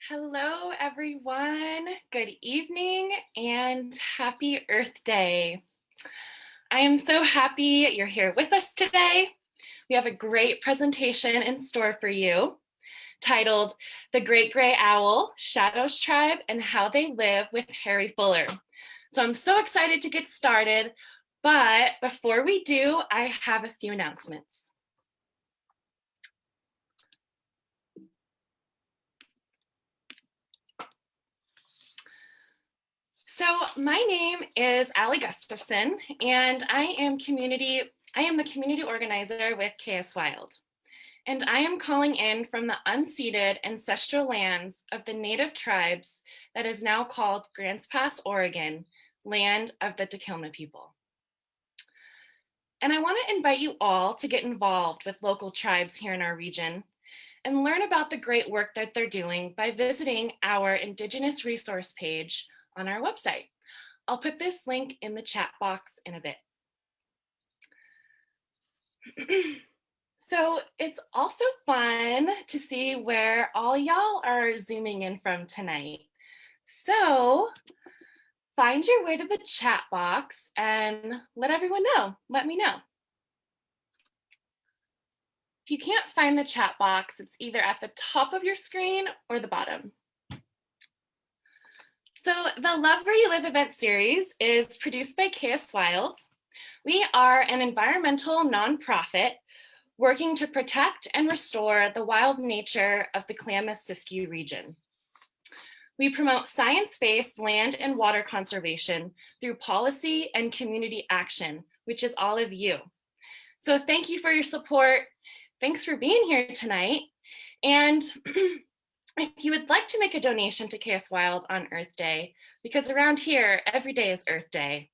Hello, everyone. Good evening and happy Earth Day. I am so happy you're here with us today. We have a great presentation in store for you titled The Great Gray Owl, Shadows Tribe, and How They Live with Harry Fuller. So I'm so excited to get started, but before we do, I have a few announcements. So my name is Allie Gustafson, and I am the community organizer with KS Wild. And I am calling in from the unceded ancestral lands of the native tribes that is now called Grants Pass, Oregon, land of the Takilma people. And I want to invite you all to get involved with local tribes here in our region and learn about the great work that they're doing by visiting our Indigenous resource page on our website. I'll put this link in the chat box in a bit. So it's also fun to see where all y'all are zooming in from tonight. So find your way to the chat box and let everyone know. Let me know. If you can't find the chat box, it's either at the top of your screen or the bottom. So the Love Where You Live event series is produced by KS Wild. We are an environmental nonprofit working to protect and restore the wild nature of the Klamath-Siskiyou region. We promote science-based land and water conservation through policy and community action, which is all of you. So thank you for your support. Thanks for being here tonight. And if you would like to make a donation to KS Wild on Earth Day, because around here, every day is Earth Day,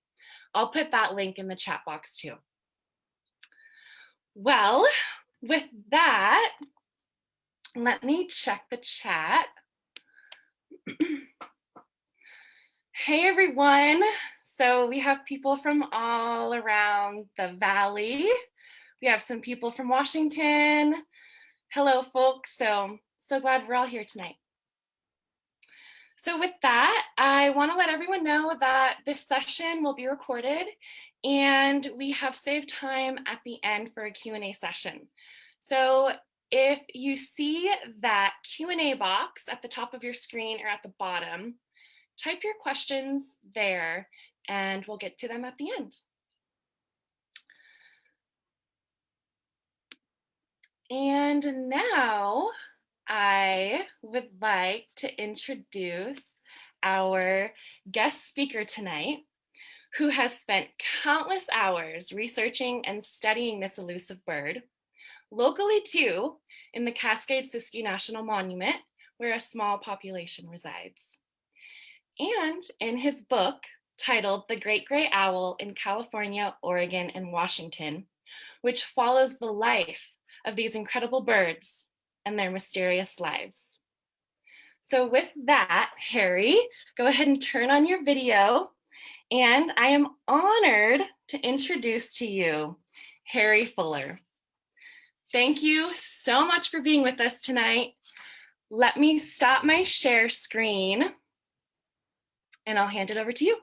I'll put that link in the chat box too. Well, with that, let me check the chat. Hey everyone. So we have people from all around the valley. We have some people from Washington. Hello folks. So glad we're all here tonight. So with that, I want to let everyone know that this session will be recorded and we have saved time at the end for a Q&A session. So if you see that Q&A box at the top of your screen or at the bottom, type your questions there and we'll get to them at the end. And now I would like to introduce our guest speaker tonight, who has spent countless hours researching and studying this elusive bird, locally too, in the Cascade-Siskiyou National Monument, where a small population resides. And in his book titled The Great Gray Owl in California, Oregon, and Washington, which follows the life of these incredible birds and their mysterious lives. So with that, Harry, go ahead and turn on your video. And I am honored to introduce to you Harry Fuller. Thank you so much for being with us tonight. Let me stop my share screen and I'll hand it over to you.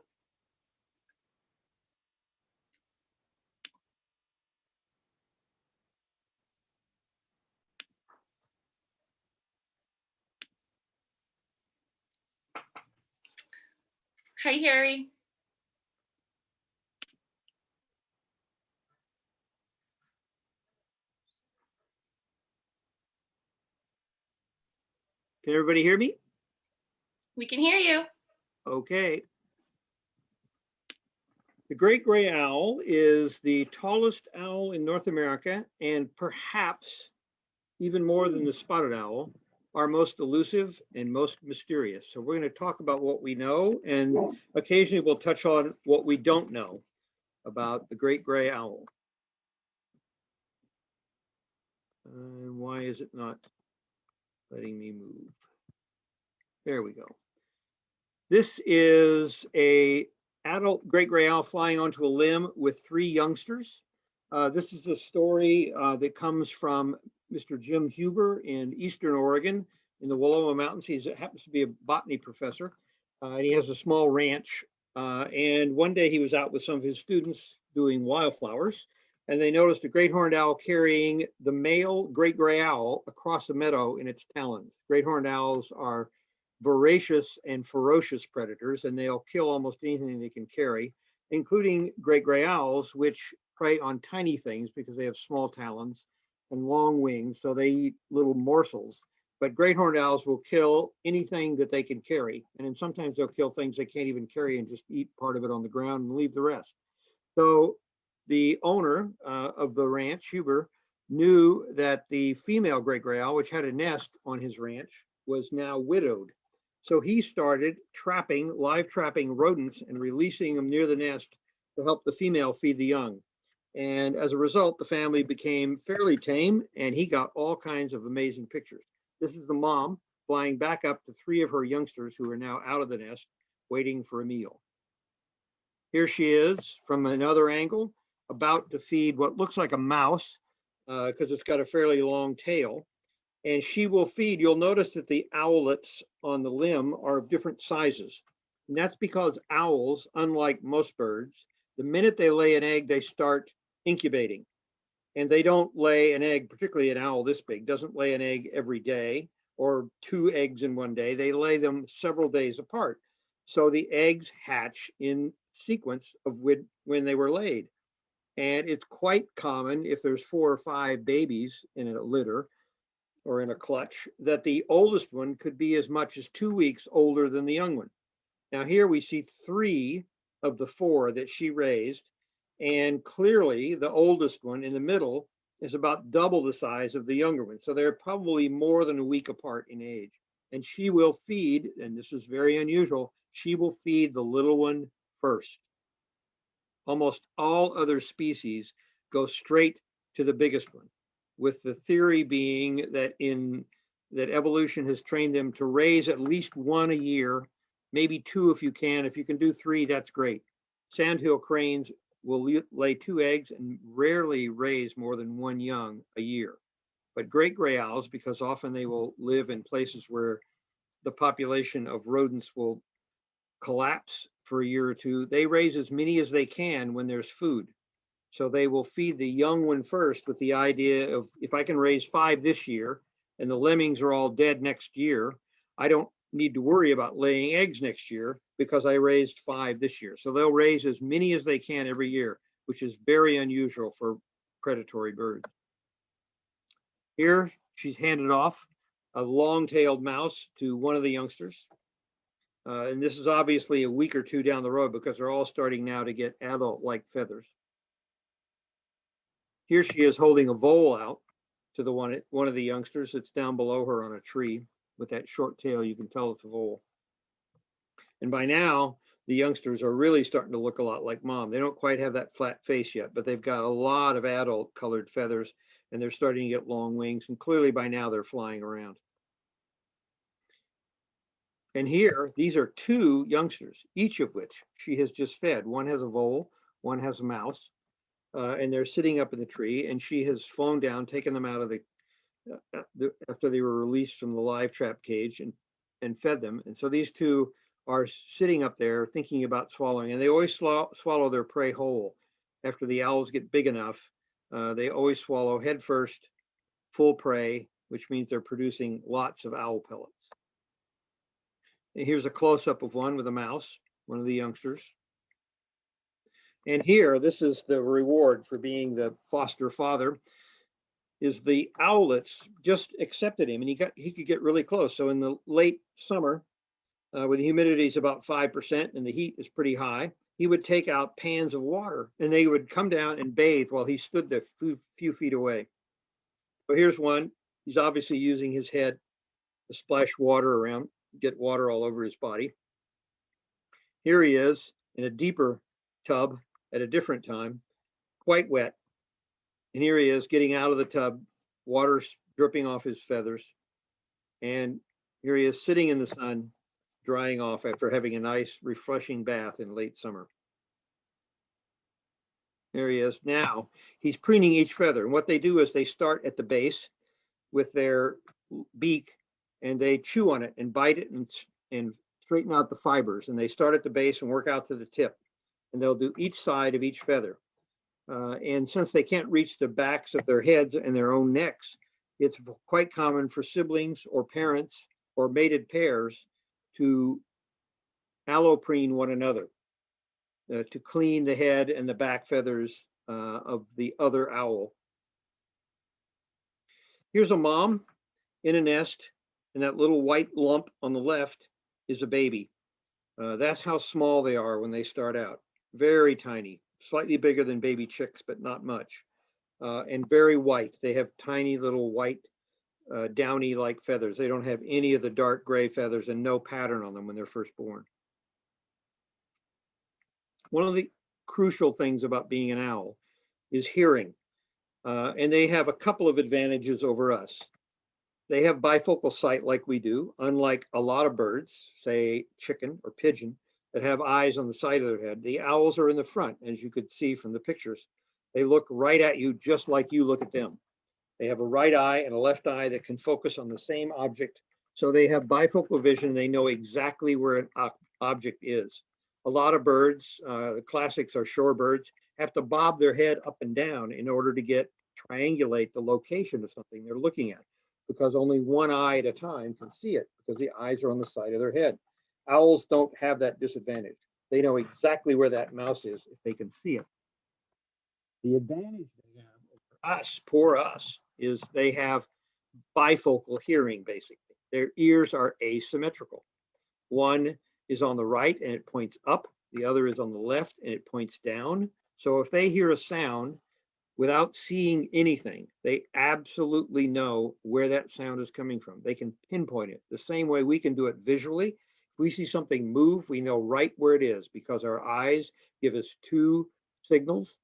Hi, Harry. Can everybody hear me? We can hear you. Okay. The great gray owl is the tallest owl in North America, and perhaps even more than the spotted owl, our most elusive and most mysterious. So we're going to talk about what we know, and occasionally we'll touch on what we don't know about the great gray owl. And why is it not letting me move? There we go. This is a adult great gray owl flying onto a limb with 3 youngsters. This is a story that comes from Mr. Jim Huber in Eastern Oregon, in the Willowa Mountains. He happens to be a botany professor, and he has a small ranch. And one day he was out with some of his students doing wildflowers, and they noticed a great horned owl carrying the male great gray owl across the meadow in its talons. Great horned owls are voracious and ferocious predators, and they'll kill almost anything they can carry, including great gray owls, which prey on tiny things because they have small talons and long wings, so they eat little morsels. But great horned owls will kill anything that they can carry, and then sometimes they'll kill things they can't even carry and just eat part of it on the ground and leave the rest. So the owner of the ranch, Huber, knew that the female great gray owl, which had a nest on his ranch, was now widowed. So he started live trapping rodents and releasing them near the nest to help the female feed the young. And as a result, the family became fairly tame, and he got all kinds of amazing pictures. This is the mom flying back up to 3 of her youngsters who are now out of the nest, waiting for a meal. Here she is from another angle, about to feed what looks like a mouse, because it's got a fairly long tail. And she will feed. You'll notice that the owlets on the limb are of different sizes. And that's because owls, unlike most birds, the minute they lay an egg, they start incubating. And they don't lay an egg, particularly an owl this big, doesn't lay an egg every day or 2 eggs in one day. They lay them several days apart. So the eggs hatch in sequence of when they were laid. And it's quite common if there's 4 or 5 babies in a litter or in a clutch, that the oldest one could be as much as 2 weeks older than the young one. Now here we see 3 of the 4 that she raised, and clearly the oldest one in the middle is about double the size of the younger one. So they're probably more than a week apart in age. And she will feed, and this is very unusual, she will feed the little one first. Almost all other species go straight to the biggest one, with the theory being that that evolution has trained them to raise at least 1 a year, maybe 2 if you can. If you can do 3, that's great. Sandhill cranes will lay 2 eggs and rarely raise more than 1 young a year. But great gray owls, because often they will live in places where the population of rodents will collapse for a year or 2, they raise as many as they can when there's food. So they will feed the young one first with the idea of, if I can raise 5 this year and the lemmings are all dead next year, I don't need to worry about laying eggs next year because I raised 5 this year. So they'll raise as many as they can every year, which is very unusual for predatory birds. Here she's handed off a long-tailed mouse to one of the youngsters. And this is obviously a week or 2 down the road because they're all starting now to get adult-like feathers. Here she is holding a vole out to the one of the youngsters. It's down below her on a tree with that short tail. You can tell it's a vole. And by now, the youngsters are really starting to look a lot like mom. They don't quite have that flat face yet, but they've got a lot of adult colored feathers, and they're starting to get long wings. And clearly by now they're flying around. And here, these are 2 youngsters, each of which she has just fed. One has a vole, one has a mouse. And they're sitting up in the tree, and she has flown down, taken them out of after they were released from the live trap cage and fed them. And so these 2 are sitting up there thinking about swallowing, and they always swallow their prey whole. After the owls get big enough, they always swallow head first, full prey, which means they're producing lots of owl pellets. And here's a close-up of one with a mouse, one of the youngsters. And here, this is the reward for being the foster father, is the owlets just accepted him, and he could get really close. So in the late summer, when the humidity is about 5% and the heat is pretty high, he would take out pans of water, and they would come down and bathe while he stood there a few feet away. So here's one. He's obviously using his head to splash water around, get water all over his body. Here he is in a deeper tub at a different time, quite wet. And here he is getting out of the tub, water's dripping off his feathers. And here he is sitting in the sun, drying off after having a nice, refreshing bath in late summer. There he is. Now he's preening each feather. And what they do is they start at the base with their beak and they chew on it and bite it and straighten out the fibers. And they start at the base and work out to the tip. And they'll do each side of each feather. And since they can't reach the backs of their heads and their own necks, it's quite common for siblings or parents or mated pairs to alloprene one another to clean the head and the back feathers of the other owl. Here's a mom in a nest, and that little white lump on the left is a baby. That's how small they are when they start out. Very tiny, slightly bigger than baby chicks, but not much. And very white. They have tiny little white downy-like feathers. They don't have any of the dark gray feathers and no pattern on them when they're first born. One of the crucial things about being an owl is hearing. And they have a couple of advantages over us. They have bifocal sight like we do, unlike a lot of birds, say chicken or pigeon, that have eyes on the side of their head. The owls are in the front, as you could see from the pictures. They look right at you just like you look at them. They have a right eye and a left eye that can focus on the same object. So they have bifocal vision. They know exactly where an object is. A lot of birds, the classics are shorebirds, have to bob their head up and down in order to triangulate the location of something they're looking at, because only one eye at a time can see it because the eyes are on the side of their head. Owls don't have that disadvantage. They know exactly where that mouse is if they can see it. The advantage they have over us, poor us, is they have bifocal hearing, basically. Their ears are asymmetrical. One is on the right and it points up. The other is on the left and it points down. So if they hear a sound without seeing anything, they absolutely know where that sound is coming from. They can pinpoint it the same way we can do it visually. If we see something move, we know right where it is because our eyes give us two signals.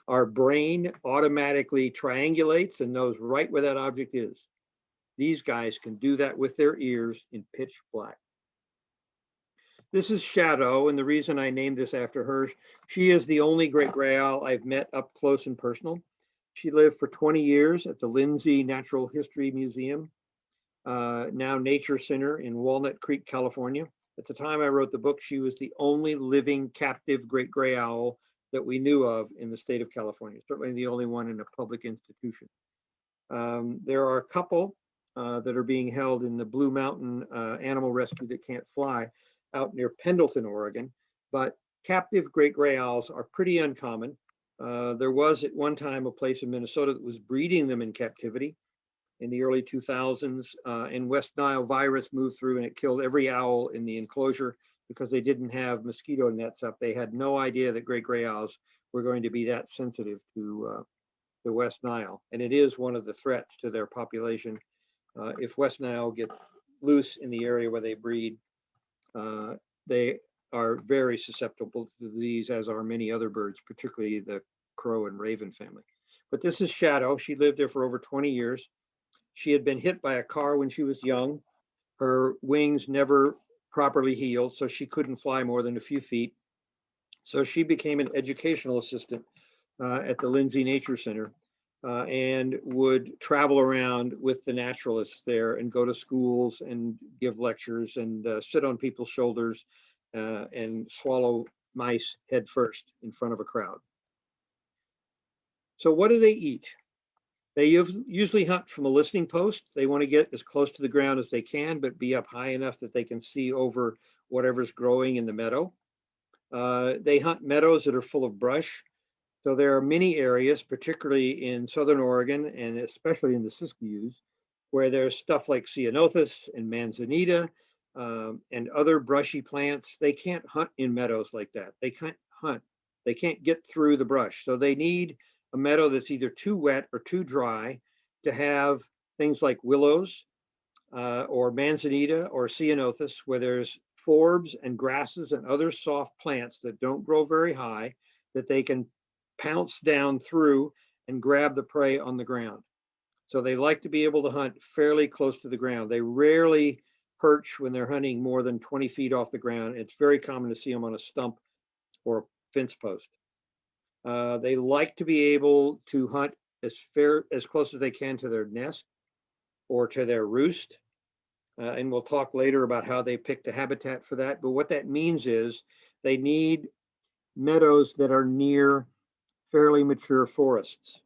Our brain automatically triangulates and knows right where that object is. These guys can do that with their ears in pitch black. This is Shadow, and the reason I named this after her, she is the only great gray owl I've met up close and personal. She lived for 20 years at the Lindsay Natural History Museum, now Nature Center in Walnut Creek, California. At the time I wrote the book, she was the only living captive great gray owl that we knew of in the state of California, certainly the only one in a public institution. There are a couple that are being held in the Blue Mountain Animal Rescue That Can't Fly out near Pendleton, Oregon, but captive great gray owls are pretty uncommon. There was at one time a place in Minnesota that was breeding them in captivity in the early 2000s, and West Nile virus moved through and it killed every owl in the enclosure because they didn't have mosquito nets up. They had no idea that great gray owls were going to be that sensitive to the West Nile, and it is one of the threats to their population. If West Nile gets loose in the area where they breed, they are very susceptible to disease, as are many other birds, particularly the crow and raven family. But this is Shadow. She lived there for over 20 years. She had been hit by a car when she was young. Her wings never properly healed, so she couldn't fly more than a few feet. So she became an educational assistant at the Lindsay Nature Center and would travel around with the naturalists there and go to schools and give lectures and sit on people's shoulders and swallow mice head first in front of a crowd. So what do they eat? They usually hunt from a listening post. They want to get as close to the ground as they can, but be up high enough that they can see over whatever's growing in the meadow. They hunt meadows that are full of brush. So there are many areas, particularly in Southern Oregon and especially in the Siskiyous, where there's stuff like ceanothus and manzanita and other brushy plants. They can't hunt in meadows like that. They can't hunt. They can't get through the brush. So they need a meadow that's either too wet or too dry to have things like willows or manzanita or ceanothus, where there's forbs and grasses and other soft plants that don't grow very high that they can pounce down through and grab the prey on the ground. So they like to be able to hunt fairly close to the ground. They rarely perch when they're hunting more than 20 feet off the ground. It's very common to see them on a stump or a fence post. They like to be able to hunt as close as they can to their nest or to their roost. And we'll talk later about how they pick the habitat for that. But what that means is they need meadows that are near fairly mature forests.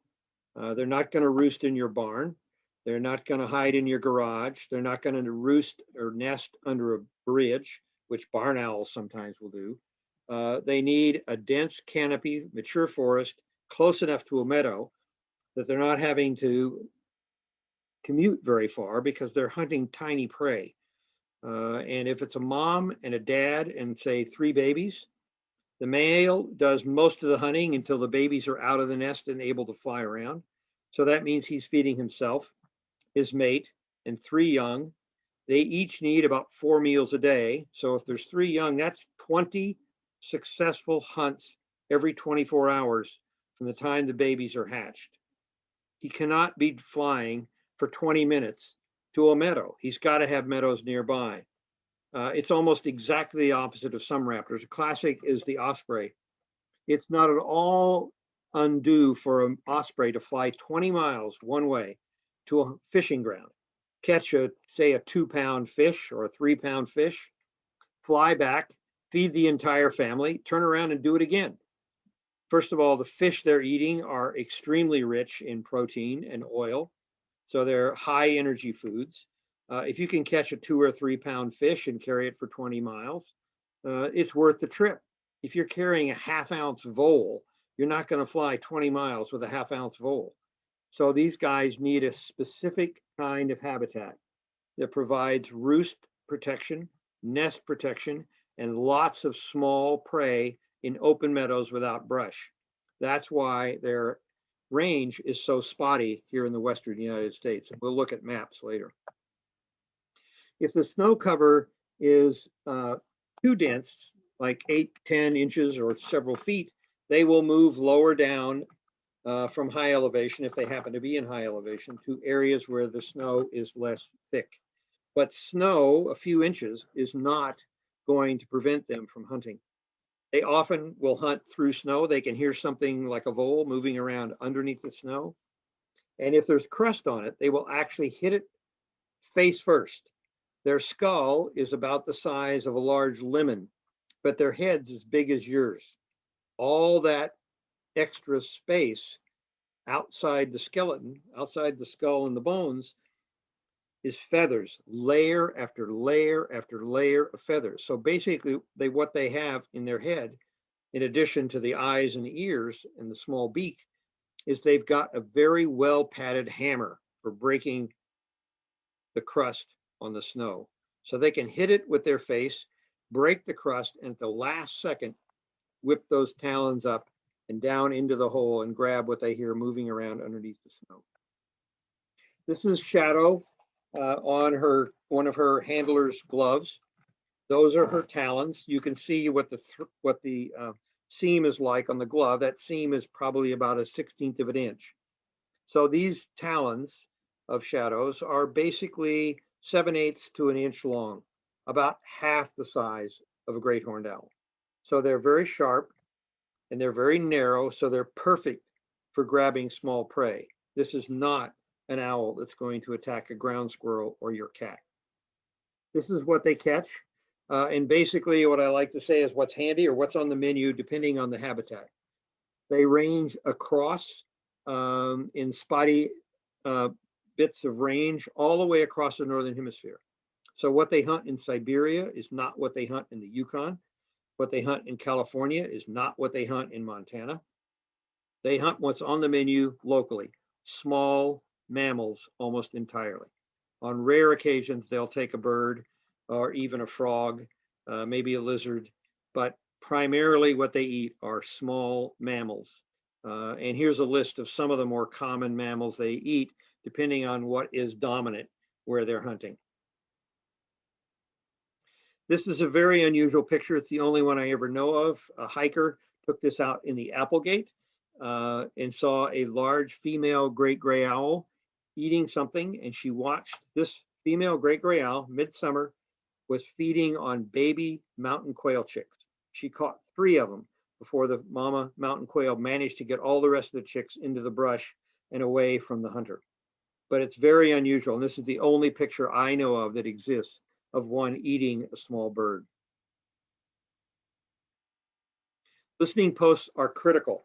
They're not going to roost in your barn. They're not going to hide in your garage. They're not going to roost or nest under a bridge, which barn owls sometimes will do. They need a dense canopy, mature forest, close enough to a meadow that they're not having to commute very far because they're hunting tiny prey. And if it's a mom and a dad and say 3 babies, the male does most of the hunting until the babies are out of the nest and able to fly around. So that means he's feeding himself, his mate, and 3 young. They each need about 4 meals a day. So if there's 3 young, that's 20 successful hunts every 24 hours from the time the babies are hatched. He cannot be flying for 20 minutes to a meadow. He's got to have meadows nearby. It's almost exactly the opposite of some raptors. A classic is the osprey. It's not at all undue for an osprey to fly 20 miles one way to a fishing ground, catch say a 2-pound fish or a 3-pound fish, fly back, feed the entire family, turn around and do it again. First of all, the fish they're eating are extremely rich in protein and oil, so they're high energy foods. If you can catch a 2 or 3-pound fish and carry it for 20 miles, it's worth the trip. If you're carrying a half-ounce vole, you're not going to fly 20 miles with a half-ounce vole. So these guys need a specific kind of habitat that provides roost protection, nest protection, and lots of small prey in open meadows without brush. That's why their range is so spotty here in the Western United States. We'll look at maps later. If the snow cover is too dense, like 8, 10 inches or several feet, they will move lower down from high elevation, if they happen to be in high elevation, to areas where the snow is less thick. But snow, a few inches, is not going to prevent them from hunting. They often will hunt through snow. They can hear something like a vole moving around underneath the snow. And if there's crust on it, they will actually hit it face first. Their skull is about the size of a large lemon, but their head's as big as yours. All that extra space outside the skeleton, outside the skull and the bones, is feathers, layer after layer after layer of feathers. So basically, what they have in their head, in addition to the eyes and ears and the small beak, is they've got a very well padded hammer for breaking the crust on the snow. So they can hit it with their face, break the crust, and at the last second, whip those talons up and down into the hole and grab what they hear moving around underneath the snow. This is Shadow on one of her handler's gloves. Those are her talons. You can see what the seam is like on the glove. That seam is probably about a 1/16 of an inch. So these talons of Shadow's are basically 7/8 to an inch long, about half the size of a great horned owl. So they're very sharp and they're very narrow, so they're perfect for grabbing small prey. This is not an owl that's going to attack a ground squirrel or your cat. This is what they catch. And basically what I like to say is what's handy or what's on the menu, depending on the habitat. They range across in spotty bits of range all the way across the Northern Hemisphere. So what they hunt in Siberia is not what they hunt in the Yukon. What they hunt in California is not what they hunt in Montana. They hunt what's on the menu locally, small mammals almost entirely. On rare occasions, they'll take a bird or even a frog, maybe a lizard, but primarily what they eat are small mammals. And here's a list of some of the more common mammals they eat, depending on what is dominant where they're hunting. This is a very unusual picture. It's the only one I ever know of. A hiker took this out in the Applegate and saw a large female great gray owl eating something, and she watched this female great gray owl, midsummer, was feeding on baby mountain quail chicks. She caught 3 of them before the mama mountain quail managed to get all the rest of the chicks into the brush and away from the hunter. but it's very unusual. And this is the only picture I know of that exists of one eating a small bird. Listening posts are critical.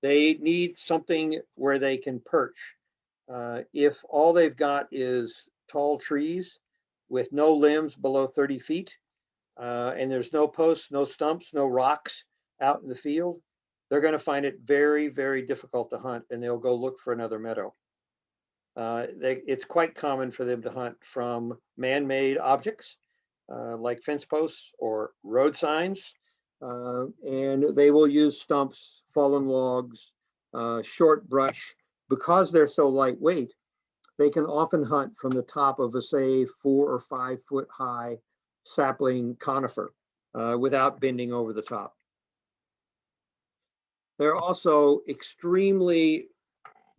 They need something where they can perch. If all they've got is tall trees with no limbs below 30 feet, and there's no posts, no stumps, no rocks out in the field, they're going to find it very, very difficult to hunt, and they'll go look for another meadow. It's quite common for them to hunt from man-made objects like fence posts or road signs, and they will use stumps, fallen logs, short brush. Because they're so lightweight, they can often hunt from the top of a, say, 4 or 5 foot high sapling conifer without bending over the top. They're also extremely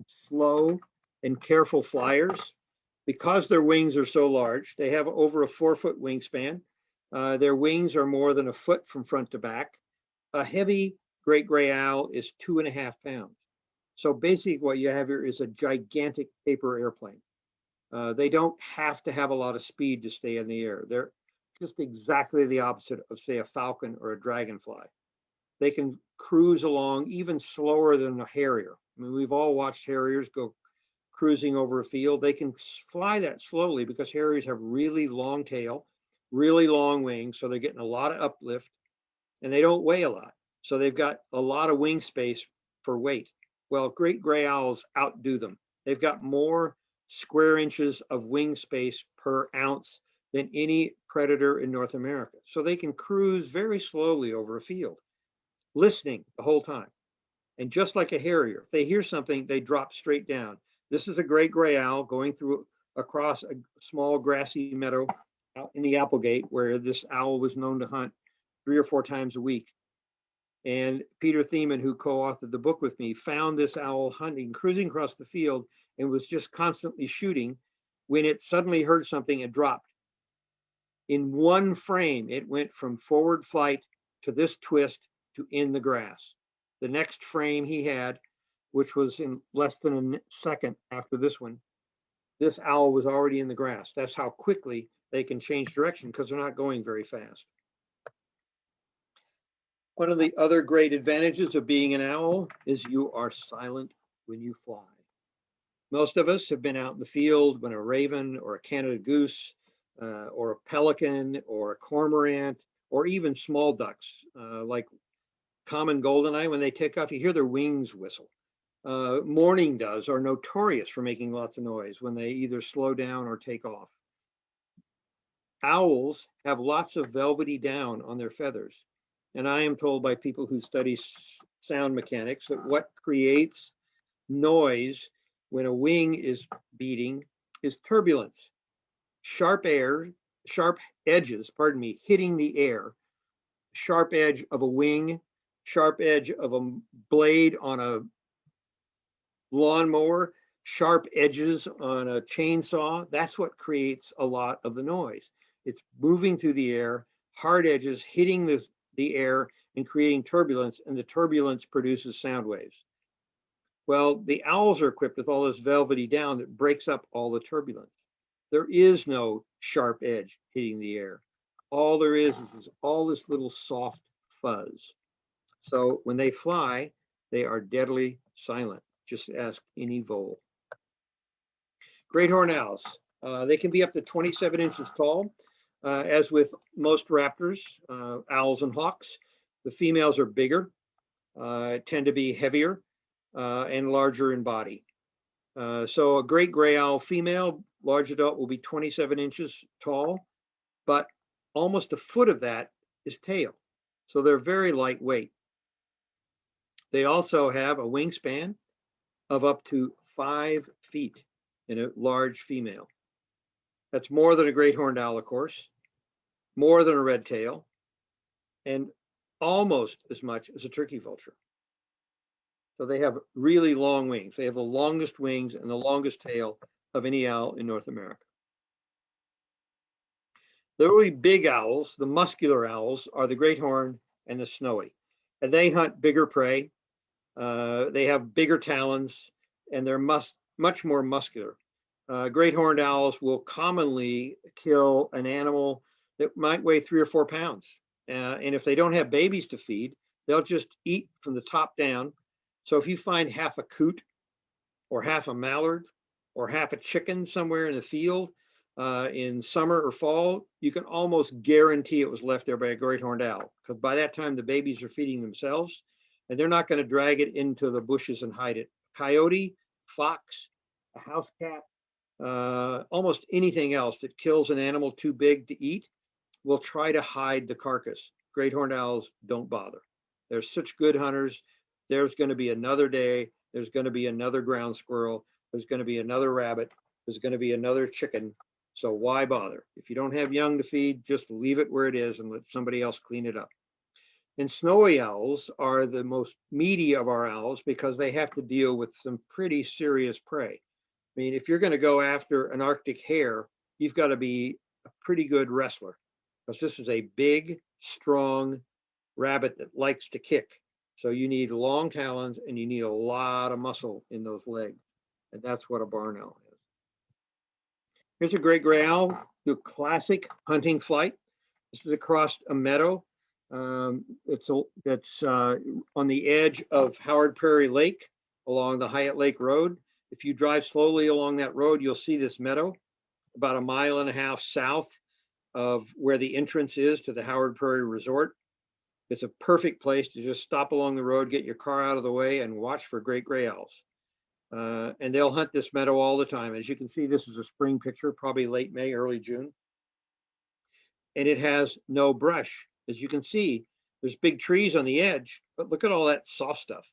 slow and careful flyers. Because their wings are so large, they have over a 4-foot wingspan. Their wings are more than a foot from front to back. A heavy great gray owl is 2.5 pounds. So basically what you have here is a gigantic paper airplane. They don't have to have a lot of speed to stay in the air. They're just exactly the opposite of, say, a falcon or a dragonfly. They can cruise along even slower than a harrier. I mean, we've all watched harriers go cruising over a field. They can fly that slowly because harriers have really long tail, really long wings, so they're getting a lot of uplift, and they don't weigh a lot. So they've got a lot of wing space for weight. Well, great gray owls outdo them. They've got more square inches of wing space per ounce than any predator in North America. So they can cruise very slowly over a field, listening the whole time. And just like a harrier, if they hear something, they drop straight down. This is a great gray owl going across a small grassy meadow out in the Applegate, where this owl was known to hunt 3 or 4 times a week. And Peter Thiemann, who co-authored the book with me, found this owl hunting, cruising across the field, and was just constantly shooting. When it suddenly heard something, it dropped. In one frame, it went from forward flight to this twist to in the grass. The next frame he had, which was in less than a second after this one, this owl was already in the grass. That's how quickly they can change direction, because they're not going very fast. One of the other great advantages of being an owl is you are silent when you fly. Most of us have been out in the field when a raven or a Canada goose or a pelican or a cormorant or even small ducks like common goldeneye, when they take off, you hear their wings whistle. Mourning doves are notorious for making lots of noise when they either slow down or take off. Owls have lots of velvety down on their feathers. And I am told by people who study sound mechanics that what creates noise when a wing is beating is turbulence. Sharp edges, hitting the air, sharp edge of a wing, sharp edge of a blade on a lawnmower, sharp edges on a chainsaw. That's what creates a lot of the noise. It's moving through the air, hard edges hitting the air and creating turbulence, and the turbulence produces sound waves. Well, the owls are equipped with all this velvety down that breaks up all the turbulence. There is no sharp edge hitting the air. All there is all this little soft fuzz. So when they fly, they are deadly silent. Just ask any vole. Great horned owls. They can be up to 27 inches tall. As with most raptors, owls and hawks, the females are bigger, tend to be heavier, and larger in body. So a great gray owl female, large adult, will be 27 inches tall, but almost a foot of that is tail. So they're very lightweight. They also have a wingspan of up to 5 feet in a large female. That's more than a great horned owl, of course, more than a red tail, and almost as much as a turkey vulture. So they have really long wings. They have the longest wings and the longest tail of any owl in North America. The really big owls, the muscular owls, are the great horn and the snowy. And they hunt bigger prey. They have bigger talons, and their much more muscular. Great horned owls will commonly kill an animal that might weigh 3 or 4 pounds. And if they don't have babies to feed, they'll just eat from the top down. So if you find half a coot or half a mallard or half a chicken somewhere in the field in summer or fall, you can almost guarantee it was left there by a great horned owl, because by that time the babies are feeding themselves and they're not going to drag it into the bushes and hide it. Coyote, fox, a house cat, almost anything else that kills an animal too big to eat will try to hide the carcass. Great horned owls don't bother. They're such good hunters. There's going to be another day. There's going to be another ground squirrel. There's going to be another rabbit. There's going to be another chicken. So why bother? If you don't have young to feed, just leave it where it is and let somebody else clean it up. And snowy owls are the most meaty of our owls because they have to deal with some pretty serious prey. I mean, if you're going to go after an Arctic hare, you've got to be a pretty good wrestler, because this is a big, strong rabbit that likes to kick. So you need long talons and you need a lot of muscle in those legs. And that's what a barn owl is. Here's a great gray owl, the classic hunting flight. This is across a meadow. It's on the edge of Howard Prairie Lake along the Hyatt Lake Road. If you drive slowly along that road, you'll see this meadow about 1.5 miles south of where the entrance is to the Howard Prairie Resort. It's a perfect place to just stop along the road, get your car out of the way, and watch for great gray owls. And they'll hunt this meadow all the time. As you can see, this is a spring picture, probably late May, early June. And it has no brush. As you can see, there's big trees on the edge, but look at all that soft stuff.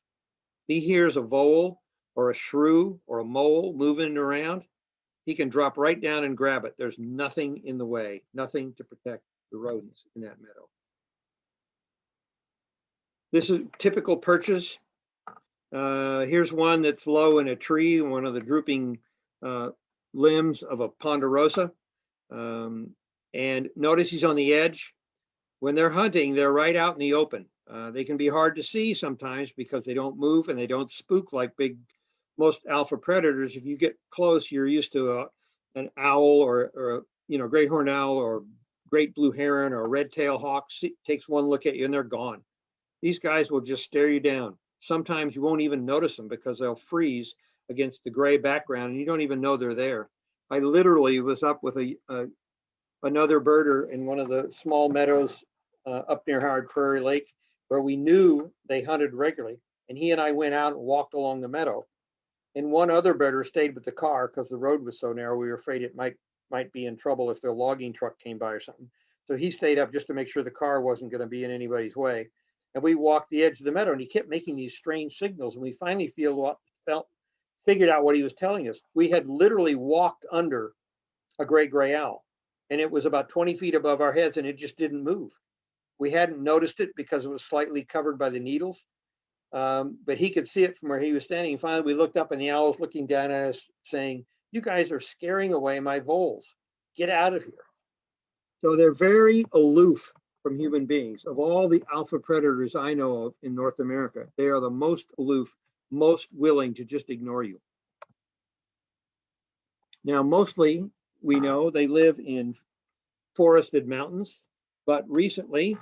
If he hears a vole or a shrew or a mole moving around, he can drop right down and grab it. There's nothing in the way, nothing to protect the rodents in that meadow. This is typical perches. Here's one that's low in a tree, one of the drooping limbs of a ponderosa. And notice he's on the edge. When they're hunting, they're right out in the open. They can be hard to see sometimes because they don't move and they don't spook like most alpha predators. If you get close, you're used to an owl or great horned owl or great blue heron or red-tailed hawk takes one look at you and they're gone. These guys will just stare you down. Sometimes you won't even notice them because they'll freeze against the gray background and you don't even know they're there. I literally was up with another birder in one of the small meadows up near Howard Prairie Lake where we knew they hunted regularly. And he and I went out and walked along the meadow. And one other birder stayed with the car because the road was so narrow. We were afraid it might be in trouble if the logging truck came by or something. So he stayed up just to make sure the car wasn't going to be in anybody's way. And we walked the edge of the meadow and he kept making these strange signals. And we finally figured out what he was telling us. We had literally walked under a great gray owl and it was about 20 feet above our heads and it just didn't move. We hadn't noticed it because it was slightly covered by the needles, but he could see it from where he was standing. And finally, we looked up and the owl was looking down at us saying, "You guys are scaring away my voles. Get out of here." So they're very aloof from human beings. Of all the alpha predators I know of in North America, they are the most aloof, most willing to just ignore you. Now, mostly we know they live in forested mountains, but recently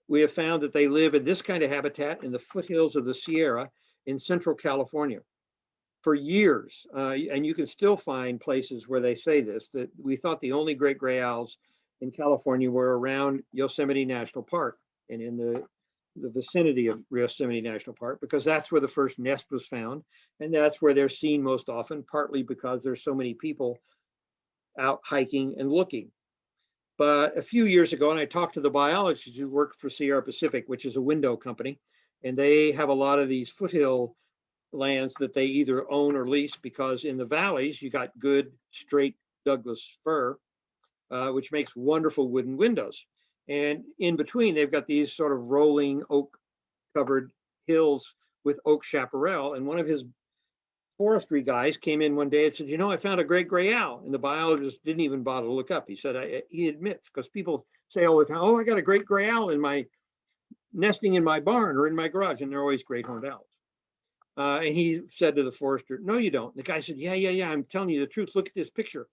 we have found that they live in this kind of habitat in the foothills of the Sierra in Central California for years. And you can still find places where they say this, that we thought the only great gray owls in California were around Yosemite National Park and in the vicinity of Yosemite National Park, because that's where the first nest was found. And that's where they're seen most often, partly because there's so many people out hiking and looking. But a few years ago, and I talked to the biologists who worked for Sierra Pacific, which is a window company, and they have a lot of these foothill lands that they either own or lease, because in the valleys, you got good, straight Douglas fir, which makes wonderful wooden windows. And in between, they've got these sort of rolling oak-covered hills with oak chaparral. And one of his forestry guys came in one day and said, "I found a great gray owl." And the biologist didn't even bother to look up. He said, he admits, because people say all the time, "Oh, I got a great gray owl in my nesting in my barn or in my garage," and they're always great horned owls. And he said to the forester, "No, you don't." The guy said, "Yeah. I'm telling you the truth. Look at this picture."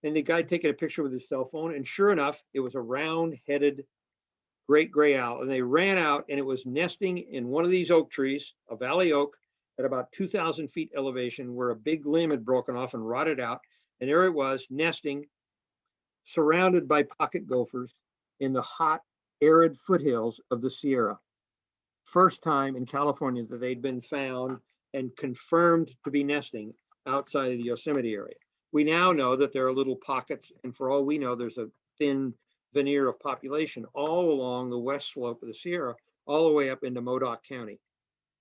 And the guy taking a picture with his cell phone, and sure enough, it was a round-headed great gray owl. And they ran out, and it was nesting in one of these oak trees, a valley oak, at about 2,000 feet elevation, where a big limb had broken off and rotted out. And there it was, nesting, surrounded by pocket gophers in the hot, arid foothills of the Sierra. First time in California that they'd been found and confirmed to be nesting outside of the Yosemite area. We now know that there are little pockets, and for all we know, there's a thin veneer of population all along the west slope of the Sierra, all the way up into Modoc County.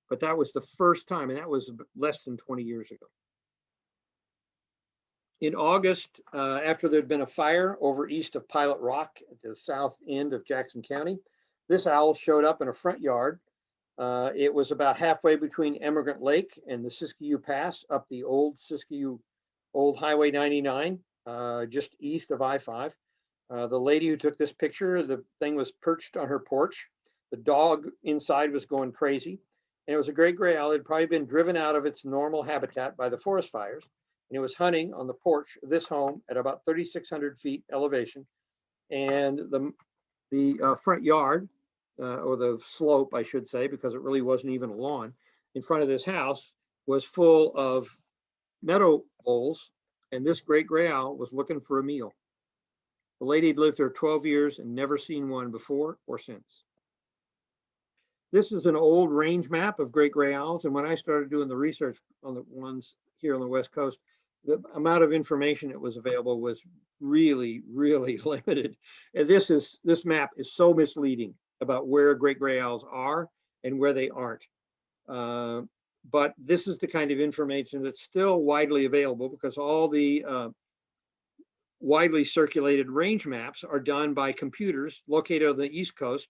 But that was the first time, and that was less than 20 years ago. In August, after there'd been a fire over east of Pilot Rock at the south end of Jackson County, this owl showed up in a front yard. It was about halfway between Emigrant Lake and the Siskiyou Pass, up the old Siskiyou, old Highway 99, just east of I-5. The lady who took this picture, the thing was perched on her porch. The dog inside was going crazy. And it was a great gray owl. It had probably been driven out of its normal habitat by the forest fires. And it was hunting on the porch of this home at about 3,600 feet elevation. And the front yard, or the slope, I should say, because it really wasn't even a lawn, in front of this house was full of meadow voles, and this great gray owl was looking for a meal. The lady had lived there 12 years and never seen one before or since. This is an old range map of great gray owls, and when I started doing the research on the ones here on the West Coast, the amount of information that was available was really, really limited. And this map is so misleading about where great gray owls are and where they aren't. But this is the kind of information that's still widely available, because all the widely circulated range maps are done by computers located on the East Coast.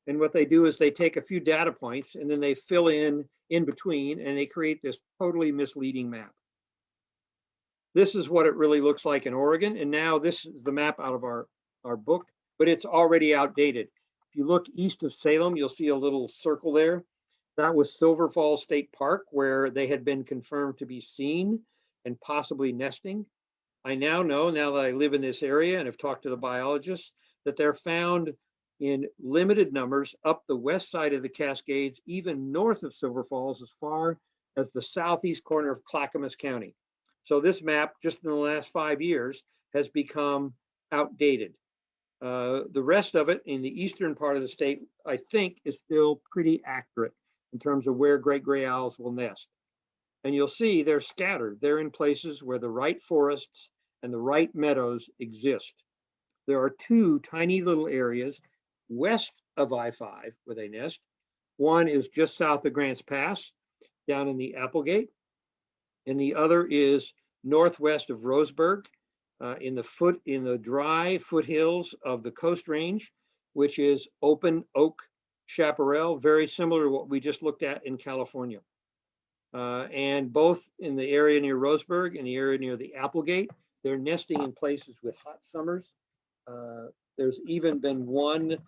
And what they do is they take a few data points and then they fill in between, and they create this totally misleading map. This is what it really looks like in Oregon. And now this is the map out of our book, but it's already outdated. If you look east of Salem, you'll see a little circle there. That was Silver Falls State Park, where they had been confirmed to be seen and possibly nesting. I now know, now that I live in this area and have talked to the biologists, that they're found in limited numbers up the west side of the Cascades, even north of Silver Falls, as far as the southeast corner of Clackamas County. So this map, just in the last 5 years, has become outdated. The rest of it in the eastern part of the state, I think, is still pretty accurate in terms of where great gray owls will nest. And you'll see they're scattered. They're in places where the right forests and the right meadows exist. There are two tiny little areas west of I-5 where they nest. One is just south of Grants Pass, down in the Applegate, and the other is northwest of Roseburg, in the dry foothills of the Coast Range, which is open oak chaparral, very similar to what we just looked at in California. And both in the area near Roseburg and the area near the Applegate, they're nesting in places with hot summers. There's even been one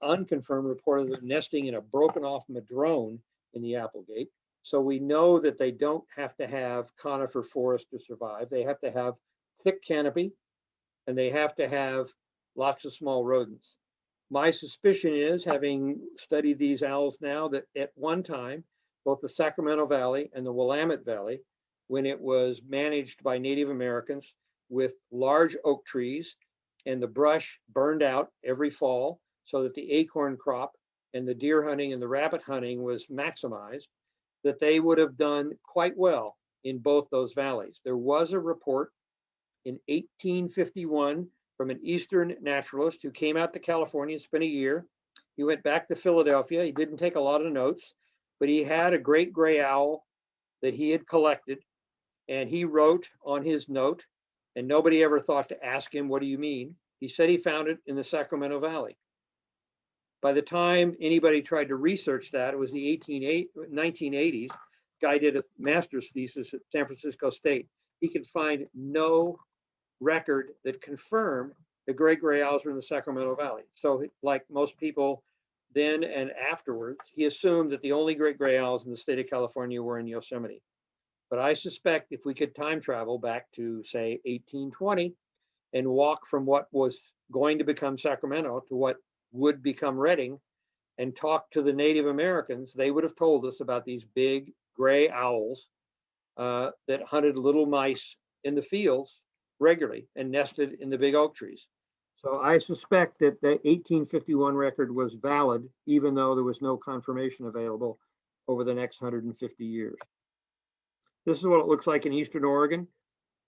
unconfirmed report of them nesting in a broken off madrone in the Applegate. So we know that they don't have to have conifer forest to survive. They have to have thick canopy, and they have to have lots of small rodents. My suspicion is, having studied these owls now, that at one time, both the Sacramento Valley and the Willamette Valley, when it was managed by Native Americans with large oak trees and the brush burned out every fall so that the acorn crop and the deer hunting and the rabbit hunting was maximized, that they would have done quite well in both those valleys. There was a report in 1851 from an Eastern naturalist who came out to California and spent a year. He went back to Philadelphia. He didn't take a lot of notes, but he had a great gray owl that he had collected, and he wrote on his note, and nobody ever thought to ask him, "What do you mean?" He said he found it in the Sacramento Valley. By the time anybody tried to research that, it was the 1980s. Guy did a master's thesis at San Francisco State. He could find no record that confirmed the great gray owls were in the Sacramento Valley. So like most people then and afterwards, he assumed that the only great gray owls in the state of California were in Yosemite. But I suspect if we could time travel back to, say, 1820 and walk from what was going to become Sacramento to what would become Redding and talk to the Native Americans, they would have told us about these big gray owls that hunted little mice in the fields regularly and nested in the big oak trees. So I suspect that the 1851 record was valid, even though there was no confirmation available over the next 150 years. This is what it looks like in Eastern Oregon.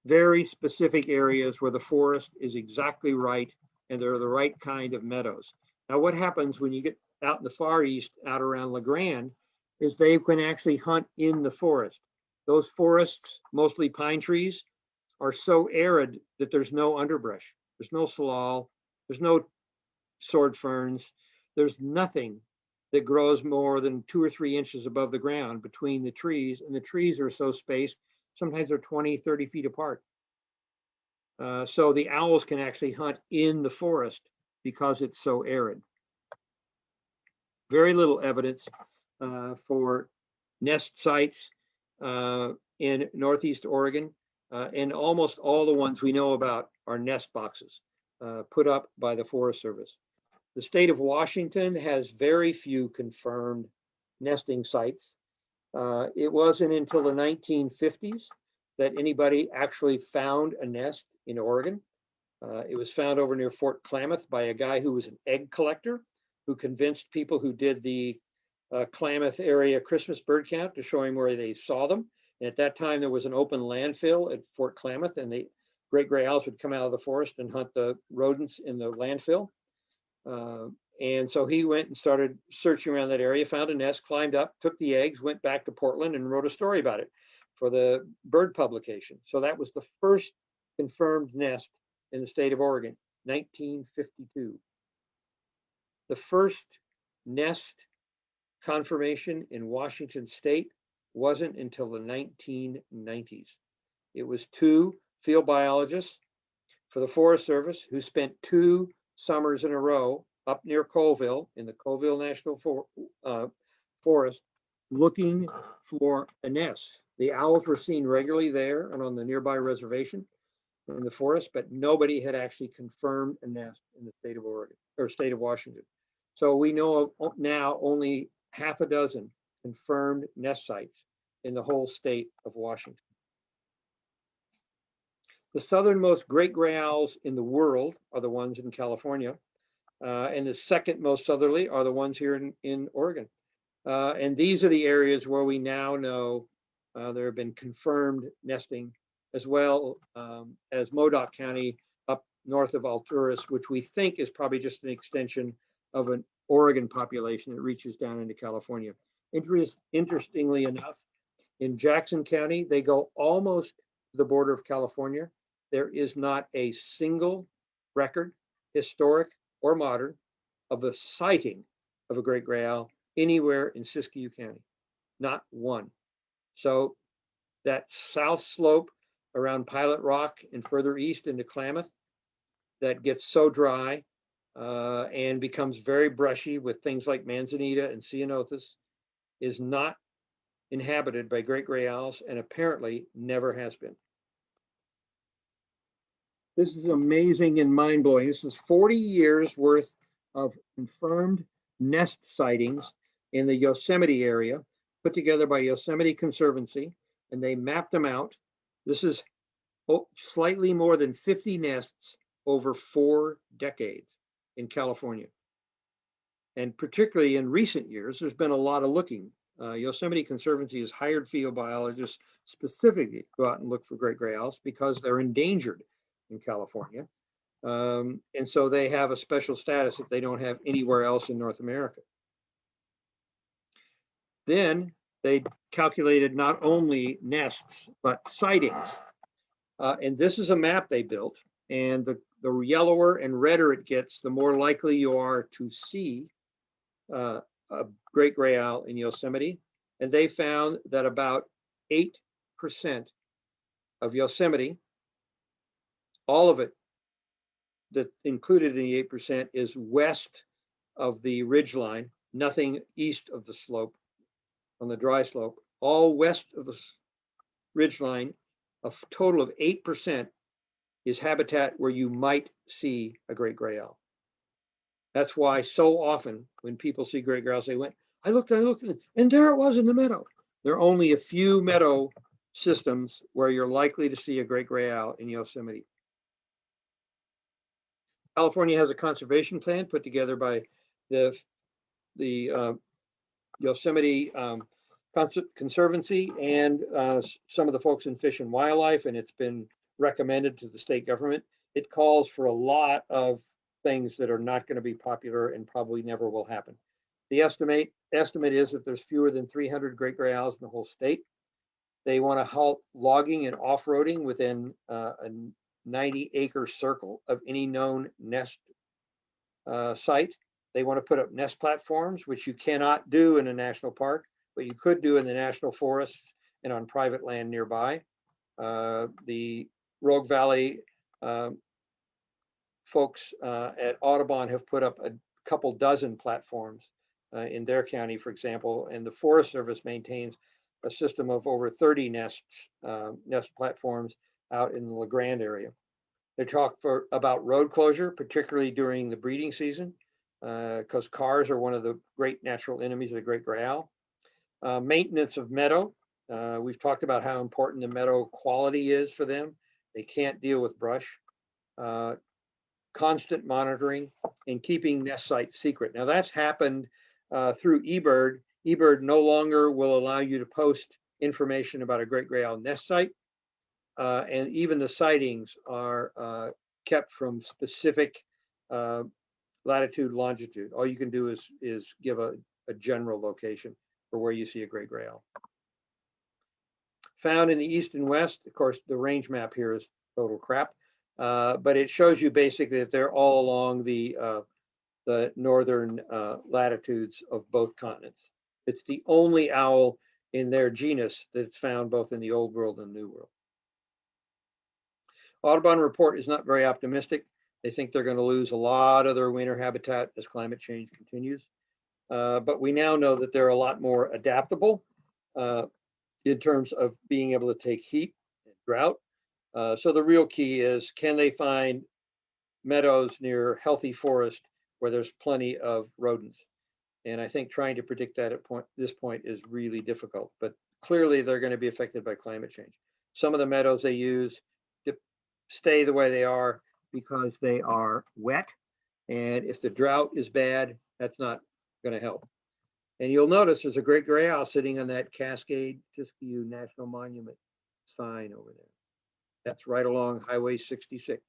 Very specific areas where the forest is exactly right and there are the right kind of meadows. Now, what happens when you get out in the far east, out around La Grande, is they can actually hunt in the forest. Those forests, mostly pine trees, are so arid that there's no underbrush. There's no salal, there's no sword ferns, there's nothing that grows more than 2 or 3 inches above the ground between the trees, and the trees are so spaced, sometimes they're 20, 30 feet apart. So the owls can actually hunt in the forest because it's so arid. Very little evidence for nest sites in Northeast Oregon, and almost all the ones we know about are nest boxes put up by the Forest Service. The state of Washington has very few confirmed nesting sites. It wasn't until the 1950s that anybody actually found a nest in Oregon. It was found over near Fort Klamath by a guy who was an egg collector who convinced people who did the Klamath area Christmas bird count to show him where they saw them. And at that time, there was an open landfill at Fort Klamath, and the great gray owls would come out of the forest and hunt the rodents in the landfill. And so he went and started searching around that area, found a nest, climbed up, took the eggs, went back to Portland and wrote a story about it for the bird publication. So that was the first confirmed nest in the state of Oregon, 1952. The first nest confirmation in Washington state wasn't until the 1990s. It was 2 field biologists for the Forest Service who spent 2 summers in a row up near Colville in the Colville National Forest looking for a nest. The owls were seen regularly there and on the nearby reservation in the forest, but nobody had actually confirmed a nest in the state of Oregon or state of Washington. So we know of now only half a dozen confirmed nest sites in the whole state of Washington. The southernmost great gray owls in the world are the ones in California, and the second most southerly are the ones here in Oregon. And these are the areas where we now know there have been confirmed nesting, as well as Modoc County up north of Alturas, which we think is probably just an extension of an Oregon population that reaches down into California. Interestingly enough, in Jackson County, they go almost to the border of California. There is not a single record, historic or modern, of a sighting of a great gray owl anywhere in Siskiyou County. Not one. So that south slope around Pilot Rock and further east into Klamath that gets so dry and becomes very brushy with things like manzanita and ceanothus is not inhabited by great gray owls and apparently never has been. This is amazing and mind-blowing. This is 40 years worth of confirmed nest sightings in the Yosemite area, put together by Yosemite Conservancy, and they mapped them out. This is slightly more than 50 nests over 4 decades in California. And particularly in recent years, there's been a lot of looking. Yosemite Conservancy has hired field biologists specifically to go out and look for great gray owls because they're endangered in California. And so they have a special status that they don't have anywhere else in North America. Then they calculated not only nests, but sightings. And this is a map they built. And the yellower and redder it gets, the more likely you are to see a great gray owl in Yosemite. And they found that about 8% of Yosemite, all of it that included in the 8%, is west of the ridgeline nothing east of the slope on the dry slope. All west of the ridgeline, a total of 8% is habitat where you might see a great gray owl. That's why so often when people see great gray owls, they went, I looked, and there it was in the meadow. There are only a few meadow systems where you're likely to see a great gray owl in Yosemite. California has a conservation plan put together by the Yosemite Conservancy and some of the folks in Fish and Wildlife, and it's been recommended to the state government. It calls for a lot of things that are not going to be popular and probably never will happen. The estimate is that there's fewer than 300 great gray owls in the whole state. They want to halt logging and off-roading within a 90-acre circle of any known nest site. They want to put up nest platforms, which you cannot do in a national park, but you could do in the national forests and on private land nearby. The Rogue Valley folks at Audubon have put up a couple dozen platforms in their county, for example, and the Forest Service maintains a system of over 30 nest platforms out in the La Grande area. They talk about road closure, particularly during the breeding season, because cars are one of the great natural enemies of the great gray owl. Maintenance of meadow. We've talked about how important the meadow quality is for them. They can't deal with brush. Constant monitoring and keeping nest sites secret. Now that's happened through eBird. eBird no longer will allow you to post information about a great gray owl nest site. And even the sightings are kept from specific latitude, longitude. All you can do is give a general location for where you see a great gray owl. Found in the east and west, of course, the range map here is total crap, but it shows you basically that they're all along the northern latitudes of both continents. It's the only owl in their genus that's found both in the Old World and New World. Audubon report is not very optimistic. They think they're going to lose a lot of their winter habitat as climate change continues. But we now know that they're a lot more adaptable in terms of being able to take heat and drought. So the real key is, can they find meadows near healthy forest where there's plenty of rodents? And I think trying to predict that at this point is really difficult, but clearly they're going to be affected by climate change. Some of the meadows they use stay the way they are because they are wet. And if the drought is bad, that's not going to help. And you'll notice there's a great gray owl sitting on that Cascade Siskiyou National Monument sign over there. That's right along Highway 66.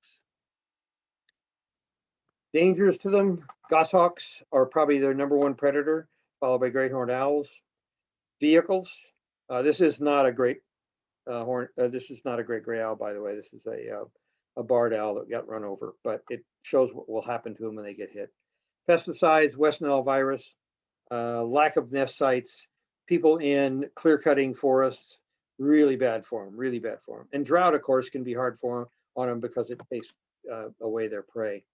Dangers to them: goshawks are probably their number one predator, followed by great horned owls. Vehicles. This is not a great this is not a great gray owl, by the way. This is a barred owl that got run over, but it shows what will happen to them when they get hit. Pesticides, West Nile virus, lack of nest sites, people in clear cutting forests, really bad for them, really bad for them. And drought, of course, can be hard for them on them because it takes away their prey.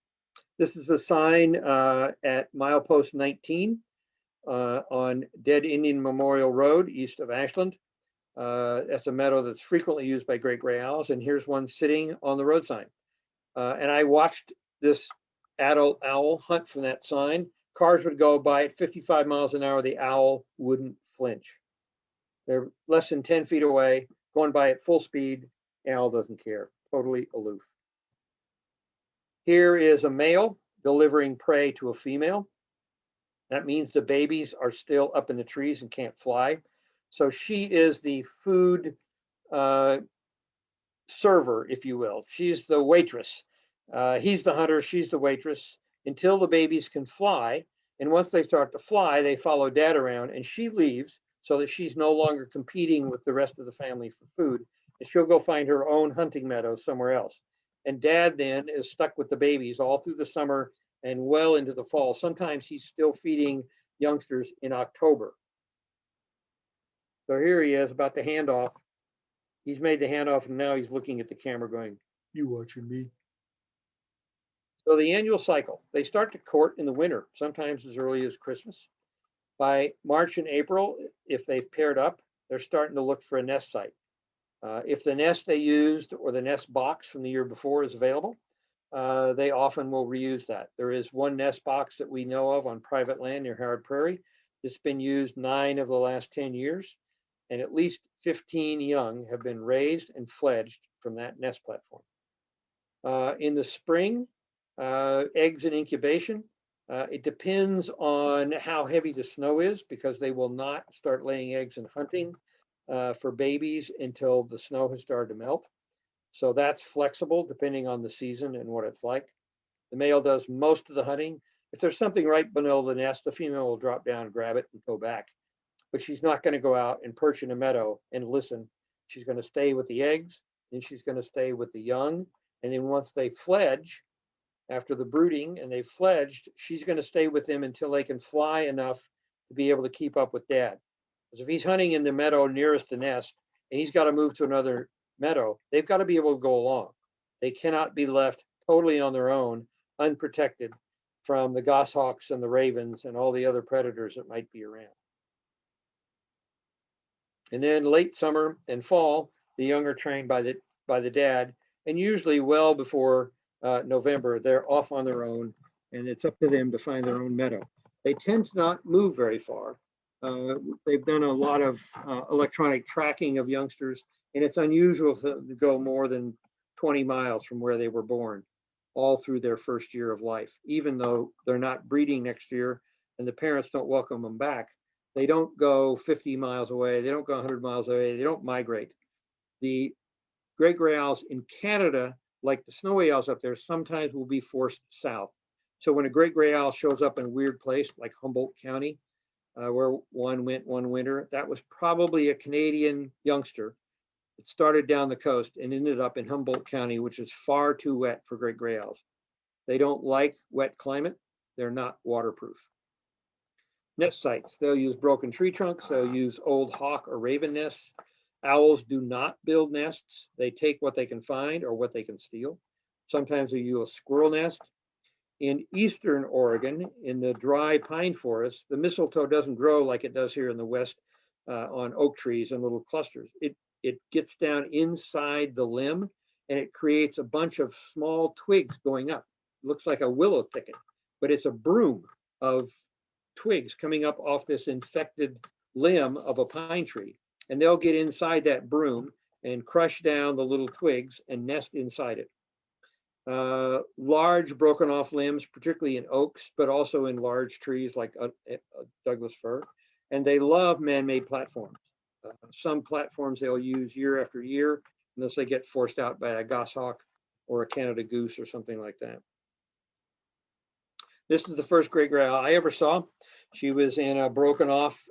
This is a sign at milepost 19 on Dead Indian Memorial Road, east of Ashland. That's a meadow that's frequently used by great gray owls, and here's one sitting on the road sign. And I watched this adult owl hunt from that sign. Cars would go by at 55 miles an hour. The owl wouldn't flinch. They're less than 10 feet away, going by at full speed. The owl doesn't care, totally aloof. Here is a male delivering prey to a female. That means the babies are still up in the trees and can't fly. So she is the food server, if you will. She's the waitress. He's the hunter, she's the waitress, until the babies can fly. And once they start to fly, they follow dad around, and she leaves so that she's no longer competing with the rest of the family for food. And she'll go find her own hunting meadow somewhere else. And dad then is stuck with the babies all through the summer and well into the fall. Sometimes he's still feeding youngsters in October. So here he is about to hand off. He's made the handoff, and now he's looking at the camera going, "You watching me?" So the annual cycle, they start to court in the winter, sometimes as early as Christmas. By March and April, if they've paired up, they're starting to look for a nest site. If the nest they used or the nest box from the year before is available, they often will reuse that. There is one nest box that we know of on private land near Howard Prairie. It's been used 9 of the last 10 years, and at least 15 young have been raised and fledged from that nest platform. In the spring, eggs and incubation. It depends on how heavy the snow is, because they will not start laying eggs and hunting for babies until the snow has started to melt. So that's flexible depending on the season and what it's like. The male does most of the hunting. If there's something right below the nest, the female will drop down, grab it, and go back. But she's not going to go out and perch in a meadow and listen. She's going to stay with the eggs, then she's going to stay with the young. And then once they fledge, after the brooding and they've fledged, she's going to stay with them until they can fly enough to be able to keep up with dad. Because if he's hunting in the meadow nearest the nest and he's got to move to another meadow, they've got to be able to go along. They cannot be left totally on their own, unprotected from the goshawks and the ravens and all the other predators that might be around. And then late summer and fall, the young are trained by the dad, and usually well before November, they're off on their own, and it's up to them to find their own meadow. They tend to not move very far. They've done a lot of electronic tracking of youngsters, and it's unusual for them to go more than 20 miles from where they were born, all through their first year of life. Even though they're not breeding next year and the parents don't welcome them back, they don't go 50 miles away. They don't go 100 miles away. They don't migrate. The great gray owls in Canada, like the snowy owls up there, sometimes will be forced south. So when a great gray owl shows up in a weird place like Humboldt County, where one went one winter, that was probably a Canadian youngster that started down the coast and ended up in Humboldt County, which is far too wet for great gray owls. They don't like wet climate. They're not waterproof. Nest sites, they'll use broken tree trunks, they'll use old hawk or raven nests. Owls do not build nests. They take what they can find or what they can steal. Sometimes they use a squirrel nest. In eastern Oregon, in the dry pine forest, the mistletoe doesn't grow like it does here in the West on oak trees and little clusters. It gets down inside the limb and it creates a bunch of small twigs going up. It looks like a willow thicket, but it's a broom of twigs coming up off this infected limb of a pine tree. And they'll get inside that broom and crush down the little twigs and nest inside it. Large broken off limbs, particularly in oaks, but also in large trees like Douglas fir. And they love man-made platforms. Some platforms they'll use year after year unless they get forced out by a goshawk or a Canada goose or something like that. This is the first great gray owl I ever saw. She was in a broken off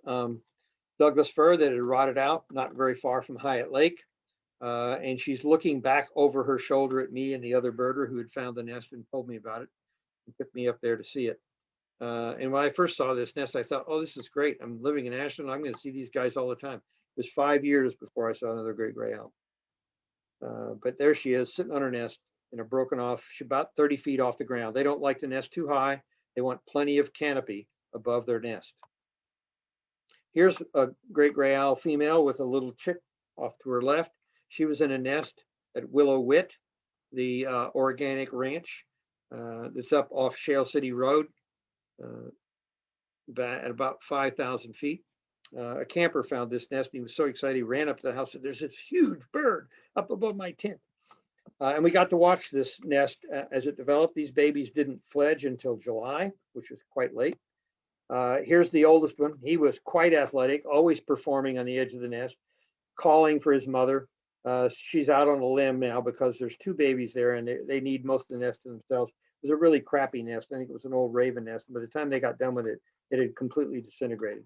Douglas fir that had rotted out not very far from Hyatt Lake. And she's looking back over her shoulder at me and the other birder who had found the nest and told me about it and took me up there to see it. And when I first saw this nest, I thought, oh, this is great. I'm living in Ashland. I'm going to see these guys all the time. It was 5 years before I saw another great gray owl. But there she is sitting on her nest in a broken off, she's about 30 feet off the ground. They don't like the nest too high. They want plenty of canopy above their nest. Here's a great gray owl female with a little chick off to her left. She was in a nest at Willow Wit, the organic ranch that's up off Shale City Road at about 5,000 feet. A camper found this nest and he was so excited he ran up to the house and said, there's this huge bird up above my tent. And we got to watch this nest as it developed. These babies didn't fledge until July, which was quite late. Here's the oldest one. He was quite athletic, always performing on the edge of the nest, calling for his mother. She's out on a limb now because there's 2 babies there and they need most of the nest to themselves. It was a really crappy nest. I think it was an old raven nest. By the time they got done with it, it had completely disintegrated.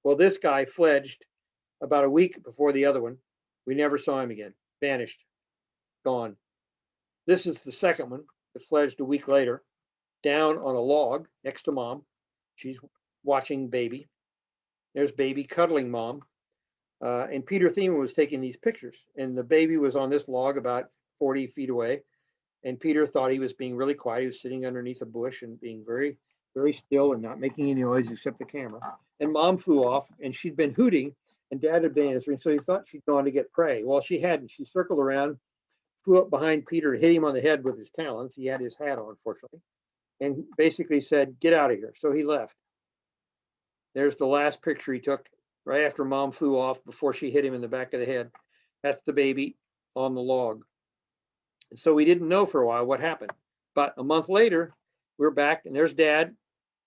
Well, this guy fledged about a week before the other one. We never saw him again. Vanished. Gone. This is the second one that fledged a week later, down on a log next to mom. She's watching baby. There's baby cuddling mom. And Peter Thiemann was taking these pictures. And the baby was on this log about 40 feet away. And Peter thought he was being really quiet. He was sitting underneath a bush and being very very still and not making any noise except the camera. And mom flew off, and she'd been hooting, and dad had been answering, so he thought she'd gone to get prey. Well, she hadn't. She circled around, flew up behind Peter, hit him on the head with his talons. He had his hat on, fortunately, and basically said, "Get out of here." So he left. There's the last picture he took right after mom flew off before she hit him in the back of the head. That's the baby on the log. And so we didn't know for a while what happened. But a month later, we're back, and there's dad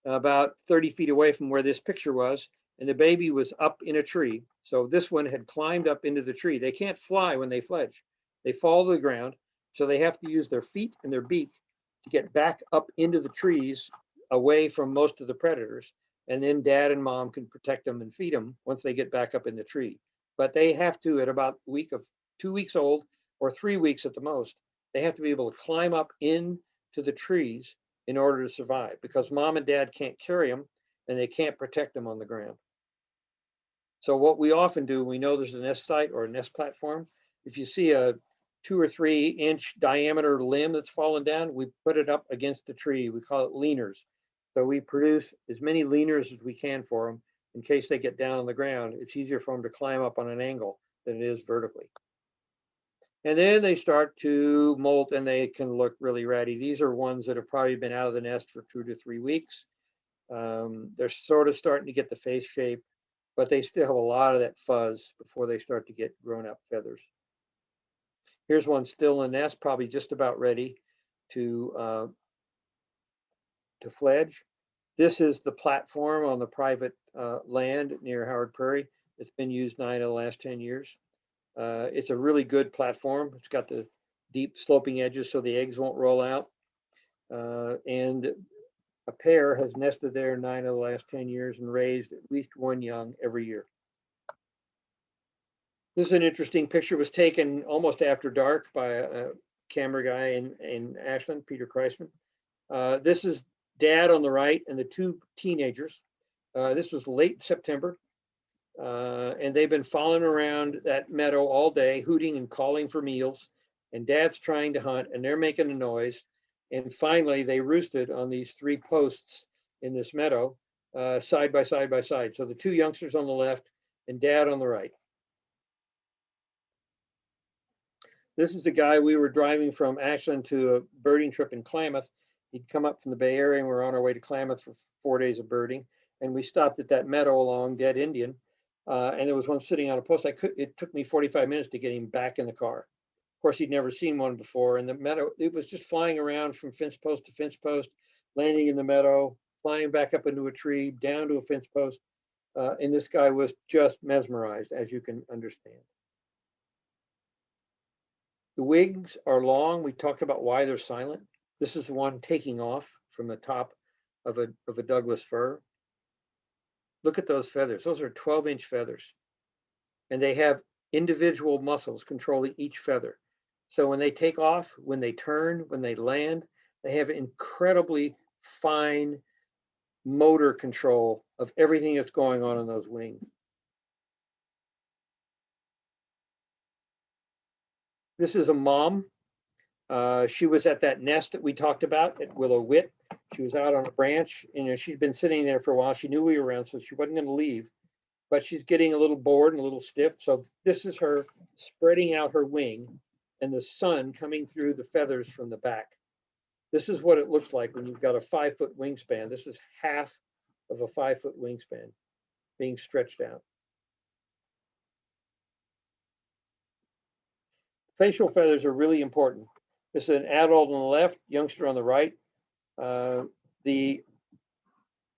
about 30 feet away from where this picture was, and the baby was up in a tree. So this one had climbed up into the tree. They can't fly when they fledge. They fall to the ground, so they have to use their feet and their beak to get back up into the trees away from most of the predators. And then dad and mom can protect them and feed them once they get back up in the tree. But they have to, at about a week of 2 weeks old or 3 weeks at the most, they have to be able to climb up into the trees in order to survive, because mom and dad can't carry them and they can't protect them on the ground. So what we often do, we know there's a nest site or a nest platform. If you see a 2 or 3 inch diameter limb that's fallen down, we put it up against the tree. We call it leaners. So we produce as many leaners as we can for them in case they get down on the ground. It's easier for them to climb up on an angle than it is vertically. And then they start to molt and they can look really ratty. These are ones that have probably been out of the nest for 2 to 3 weeks. They're sort of starting to get the face shape, but they still have a lot of that fuzz before they start to get grown up feathers. Here's one still in the nest, probably just about ready to fledge. This is the platform on the private land near Howard Prairie. It's been used 9 of the last 10 years. It's a really good platform. It's got the deep sloping edges so the eggs won't roll out. And a pair has nested there 9 of the last 10 years and raised at least 1 young every year. This is an interesting picture. It was taken almost after dark by a camera guy in Ashland, Peter Kreisman. This is dad on the right and the 2 teenagers. This was late September. And they've been following around that meadow all day, hooting and calling for meals. And dad's trying to hunt, and they're making a noise. And finally, they roosted on these 3 posts in this meadow, side by side by side. So the 2 youngsters on the left and dad on the right. This is the guy we were driving from Ashland to a birding trip in Klamath. He'd come up from the Bay Area, and we were on our way to Klamath for 4 days of birding. And we stopped at that meadow along Dead Indian. And there was one sitting on a post. It took me 45 minutes to get him back in the car. Of course, he'd never seen one before. And the meadow, it was just flying around from fence post to fence post, landing in the meadow, flying back up into a tree, down to a fence post. And this guy was just mesmerized, as you can understand. The wings are long. We talked about why they're silent. This is the one taking off from the top of a Douglas fir. Look at those feathers. Those are 12-inch feathers. And they have individual muscles controlling each feather. So when they take off, when they turn, when they land, they have incredibly fine motor control of everything that's going on in those wings. This is a mom. She was at that nest that we talked about at Willow Wit. She was out on a branch, and she'd been sitting there for a while. She knew we were around, so she wasn't going to leave. But she's getting a little bored and a little stiff. So this is her spreading out her wing and the sun coming through the feathers from the back. This is what it looks like when you've got a 5-foot wingspan. This is half of a 5-foot wingspan being stretched out. Facial feathers are really important. This is an adult on the left, youngster on the right. The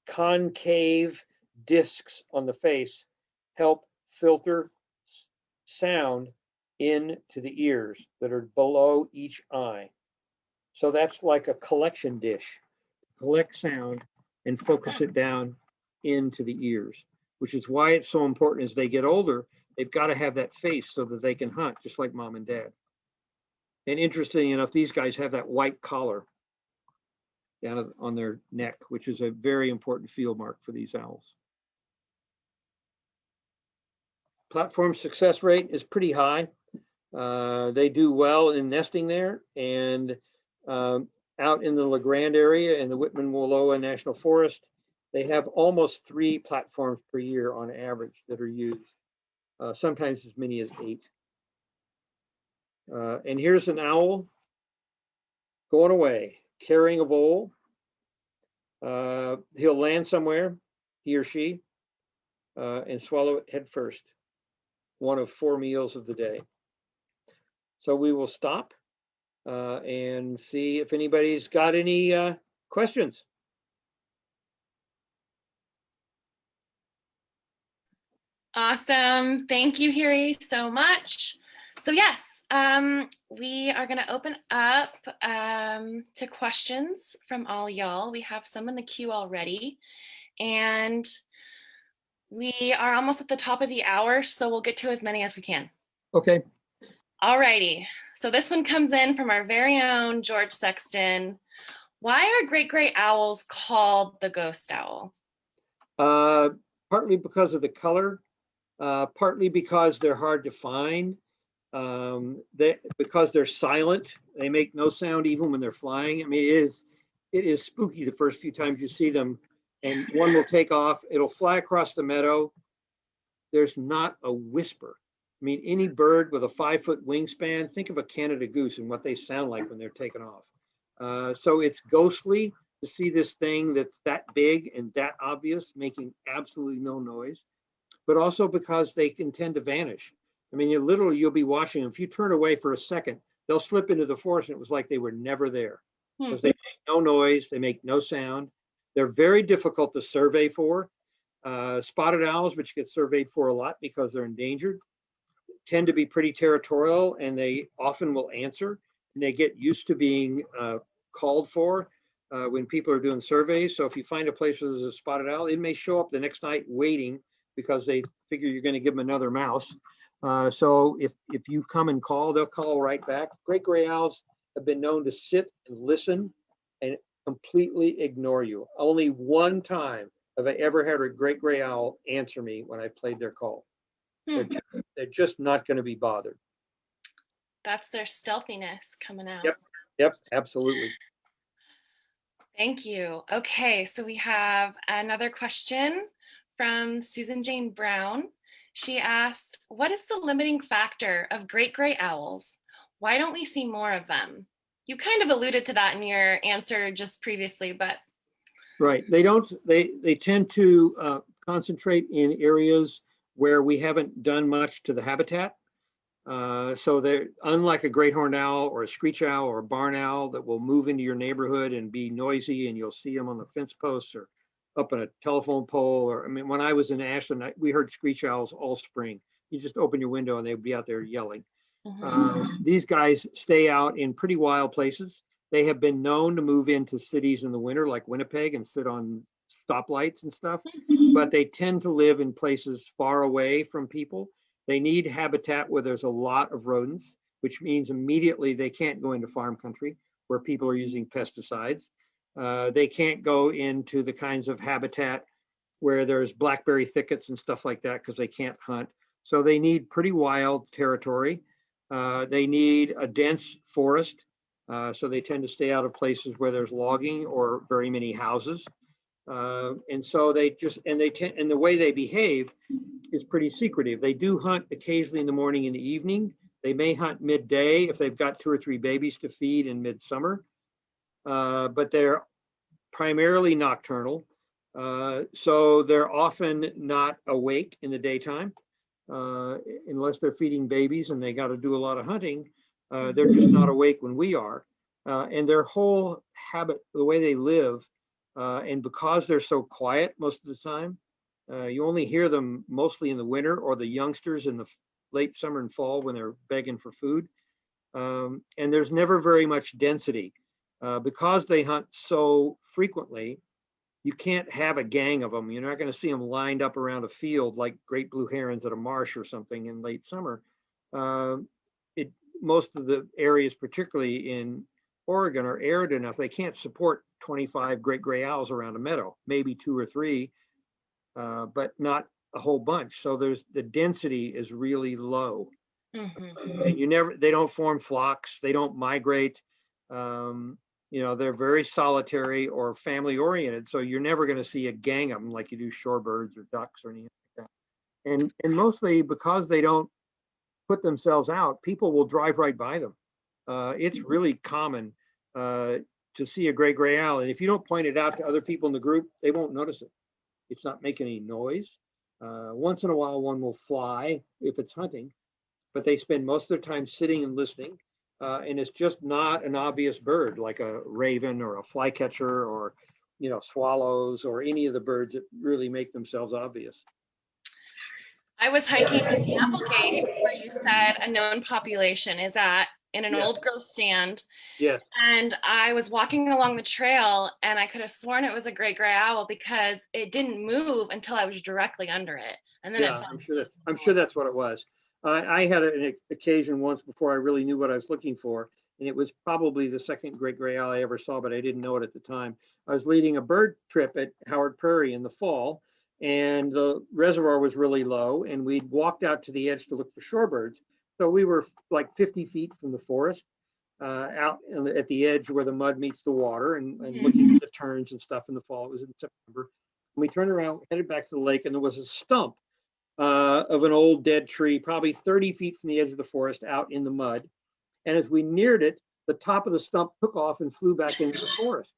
concave discs on the face help filter sound into the ears that are below each eye. So that's like a collection dish. Collect sound and focus it down into the ears, which is why it's so important as they get older, they've got to have that face so that they can hunt, just like mom and dad. And interestingly enough, these guys have that white collar down on their neck, which is a very important field mark for these owls. Platform success rate is pretty high. They do well in nesting there, and out in the La Grande area and the Whitman-Wallowa National Forest, they have almost 3 platforms per year on average that are used, sometimes as many as 8. And here's an owl going away, carrying a vole. He'll land somewhere, he or she, and swallow it head first, one of 4 meals of the day. So we will stop and see if anybody's got any questions. Awesome. Thank you, Harry, so much. So yes, we are going to open up to questions from all y'all. We have some in the queue already, and we are almost at the top of the hour, so we'll get to as many as we can. Okay. All righty. So this one comes in from our very own George Sexton. Why are great gray owls called the ghost owl? Partly because of the color, partly because they're hard to find, because they're silent. They make no sound even when they're flying. I mean, it is spooky the first few times you see them, and one will take off. It'll fly across the meadow. There's not a whisper. I mean, any bird with a 5-foot wingspan, think of a Canada goose and what they sound like when they're taking off. So it's ghostly to see this thing that's that big and that obvious, making absolutely no noise, but also because they can tend to vanish. I mean, you'll be watching them. If you turn away for a second, they'll slip into the forest and it was like they were never there, because they make no noise, they make no sound. They're very difficult to survey for. Spotted owls, which get surveyed for a lot because they're endangered, tend to be pretty territorial, and they often will answer, and they get used to being called for when people are doing surveys. So if you find a place where there's a spotted owl, it may show up the next night waiting because they figure you're going to give them another mouse. So if you come and call, they'll call right back. Great gray owls have been known to sit and listen and completely ignore you. Only one time have I ever had a great gray owl answer me when I played their call. They're just not going to be bothered. That's their stealthiness coming out. Yep, absolutely. Thank you. Okay, so we have another question from Susan Jane Brown. She asked, what is the limiting factor of great gray owls? Why don't we see more of them? You kind of alluded to that in your answer just previously, but. Right, they tend to concentrate in areas where we haven't done much to the habitat. So they're unlike a great horned owl or a screech owl or a barn owl that will move into your neighborhood and be noisy, and you'll see them on the fence posts or up on a telephone pole. Or I mean, when I was in Ashland, we heard screech owls all spring. You just open your window and they'd be out there yelling. These guys stay out in pretty wild places. They have been known to move into cities in the winter, like Winnipeg, and sit on stoplights and stuff, but they tend to live in places far away from people. They need habitat where there's a lot of rodents, which means immediately they can't go into farm country where people are using pesticides. They can't go into the kinds of habitat where there's blackberry thickets and stuff like that because they can't hunt. So they need pretty wild territory. They need a dense forest. So they tend to stay out of places where there's logging or very many houses. And so and the way they behave is pretty secretive. They do hunt occasionally in the morning and the evening. They may hunt midday if they've got 2 or 3 babies to feed in midsummer, but they're primarily nocturnal. So they're often not awake in the daytime unless they're feeding babies and they got to do a lot of hunting. They're just not awake when we are. And their whole habit, the way they live, and because they're so quiet most of the time, you only hear them mostly in the winter or the youngsters in the late summer and fall when they're begging for food. And there's never very much density. Because they hunt so frequently, you can't have a gang of them. You're not going to see them lined up around a field like great blue herons at a marsh or something in late summer. Most of the areas, particularly in Oregon, are arid enough. They can't support 25 great gray owls around a meadow, maybe 2 or 3, but not a whole bunch. So the density is really low. And they don't form flocks. They don't migrate. You know, they're very solitary or family oriented. So you're never going to see a gang of them like you do shorebirds or ducks or anything like that. And mostly because they don't put themselves out, people will drive right by them. It's really common to see a great gray owl. And if you don't point it out to other people in the group, they won't notice it. It's not making any noise. Once in a while, one will fly if it's hunting, but they spend most of their time sitting and listening. And it's just not an obvious bird like a raven or a flycatcher or, you know, swallows or any of the birds that really make themselves obvious. I was hiking in the Applegate where you said a known population is at in an Yes, old growth stand. yes, And I was walking along the trail and I could have sworn it was a great gray owl because it didn't move until I was directly under it. And then it yeah. fell. I'm sure that's what it was. I had an occasion once before I really knew what I was looking for, and it was probably the second great gray owl I ever saw, but I didn't know it at the time. I was leading a bird trip at Howard Prairie in the fall, and the reservoir was really low, and we'd walked out to the edge to look for shorebirds. So we were like 50 feet from the forest, out at the edge where the mud meets the water, and looking at the turns and stuff in the fall. It was in September. And we turned around, headed back to the lake, and there was a stump of an old dead tree, probably 30 feet from the edge of the forest out in the mud. And as we neared it, the top of the stump took off and flew back into the forest.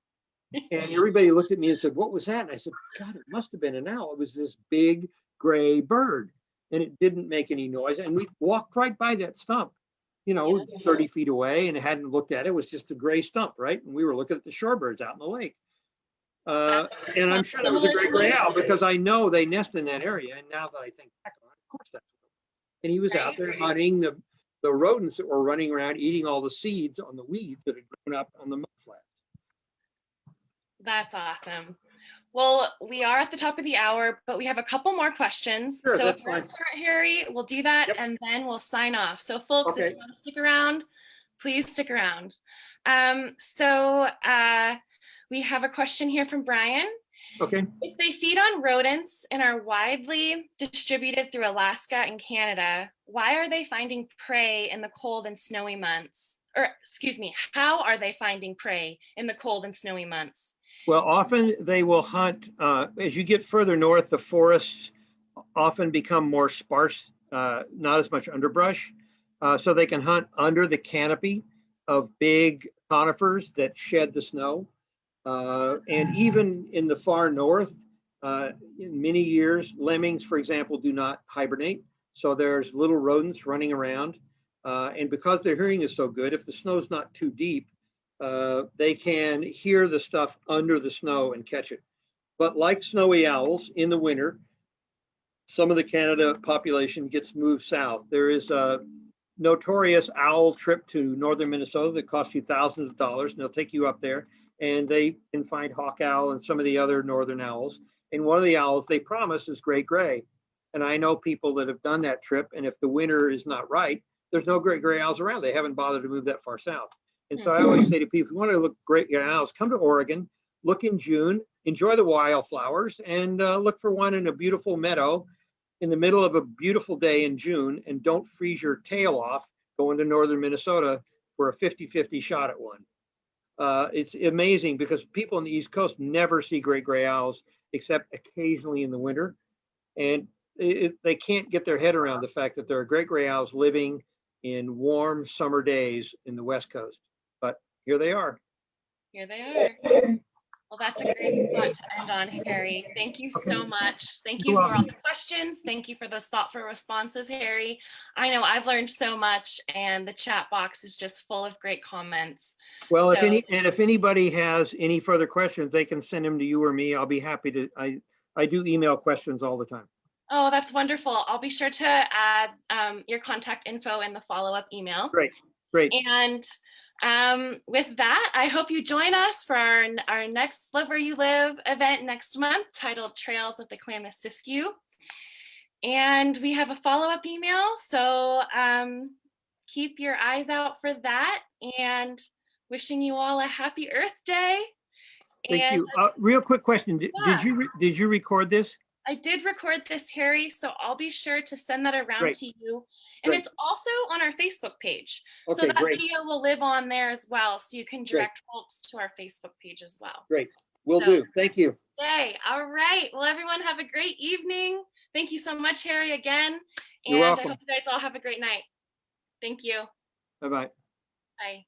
And everybody looked at me and said, "What was that?" And I said, "God, it must have been an owl. It was this big gray bird. And it didn't make any noise. And we walked right by that stump, you know, 30 feet away, and hadn't looked at it. It was just a gray stump, right? And we were looking at the shorebirds out in the lake. And I'm sure that was a great gray owl because I know they nest in that area. And now that I think back on it, of course that's what it was. And he was out there hunting the rodents that were running around eating all the seeds on the weeds that had grown up on the mud flats. That's awesome. Well, we are at the top of the hour, but we have a couple more questions. Sure, So that's if you're fine. up for it, Harry, we'll do that Yep. and then we'll sign off. So folks, if Okay. you want to stick around, please stick around. We have a question here from Brian. Okay. If they feed on rodents and are widely distributed through Alaska and Canada, why are they finding prey in the cold and snowy months? Or excuse me, how are they finding prey in the cold and snowy months? Well, often they will hunt, as you get further north, the forests often become more sparse, not as much underbrush. So they can hunt under the canopy of big conifers that shed the snow. And even in the far north, in many years, lemmings, for example, do not hibernate. So there's little rodents running around. And because their hearing is so good, if the snow's not too deep, they can hear the stuff under the snow and catch it. But like snowy owls in the winter, some of the Canada population gets moved south. There is a notorious owl trip to northern Minnesota that costs you thousands of dollars, and they'll take you up there, and they can find hawk owl and some of the other northern owls. And one of the owls they promise is great gray. And I know people that have done that trip, and if the winter is not right, there's no great gray owls around. They haven't bothered to move that far south. And so I always say to people, if you want to look great owls, come to Oregon, look in June, enjoy the wildflowers, and look for one in a beautiful meadow in the middle of a beautiful day in June, and don't freeze your tail off going to northern Minnesota for a 50-50 shot at one. It's amazing because people on the East Coast never see great gray owls except occasionally in the winter. And they can't get their head around the fact that there are great gray owls living in warm summer days in the West Coast. But here they are. Here they are. Well, that's a great spot to end on, Harry. Thank you so much. Thank you for all the questions. Thank you for those thoughtful responses, Harry. I know I've learned so much, and the chat box is just full of great comments. Well, if anybody has any further questions, they can send them to you or me. I'll be happy to. I do email questions all the time. Oh, that's wonderful. I'll be sure to add your contact info in the follow-up email. Great. And with that, I hope you join us for our next Live Where You Live event next month, titled Trails of the Clan-Siskiyou. And we have a follow-up email, so keep your eyes out for that, and wishing you all a happy Earth Day. Thank you. Real quick question. Did you record this? I did record this, Harry, so I'll be sure to send that around Great, to you. And great. it's also on our Facebook page. So Okay, that great, video will live on there as well. So you can great, direct folks to our Facebook page as well. great. Will So, do. Thank you. yay. All right. Well, everyone have a great evening. Thank you so much, Harry, again. You're And I welcome. hope you guys all have a great night. Thank you. Bye-bye. Bye.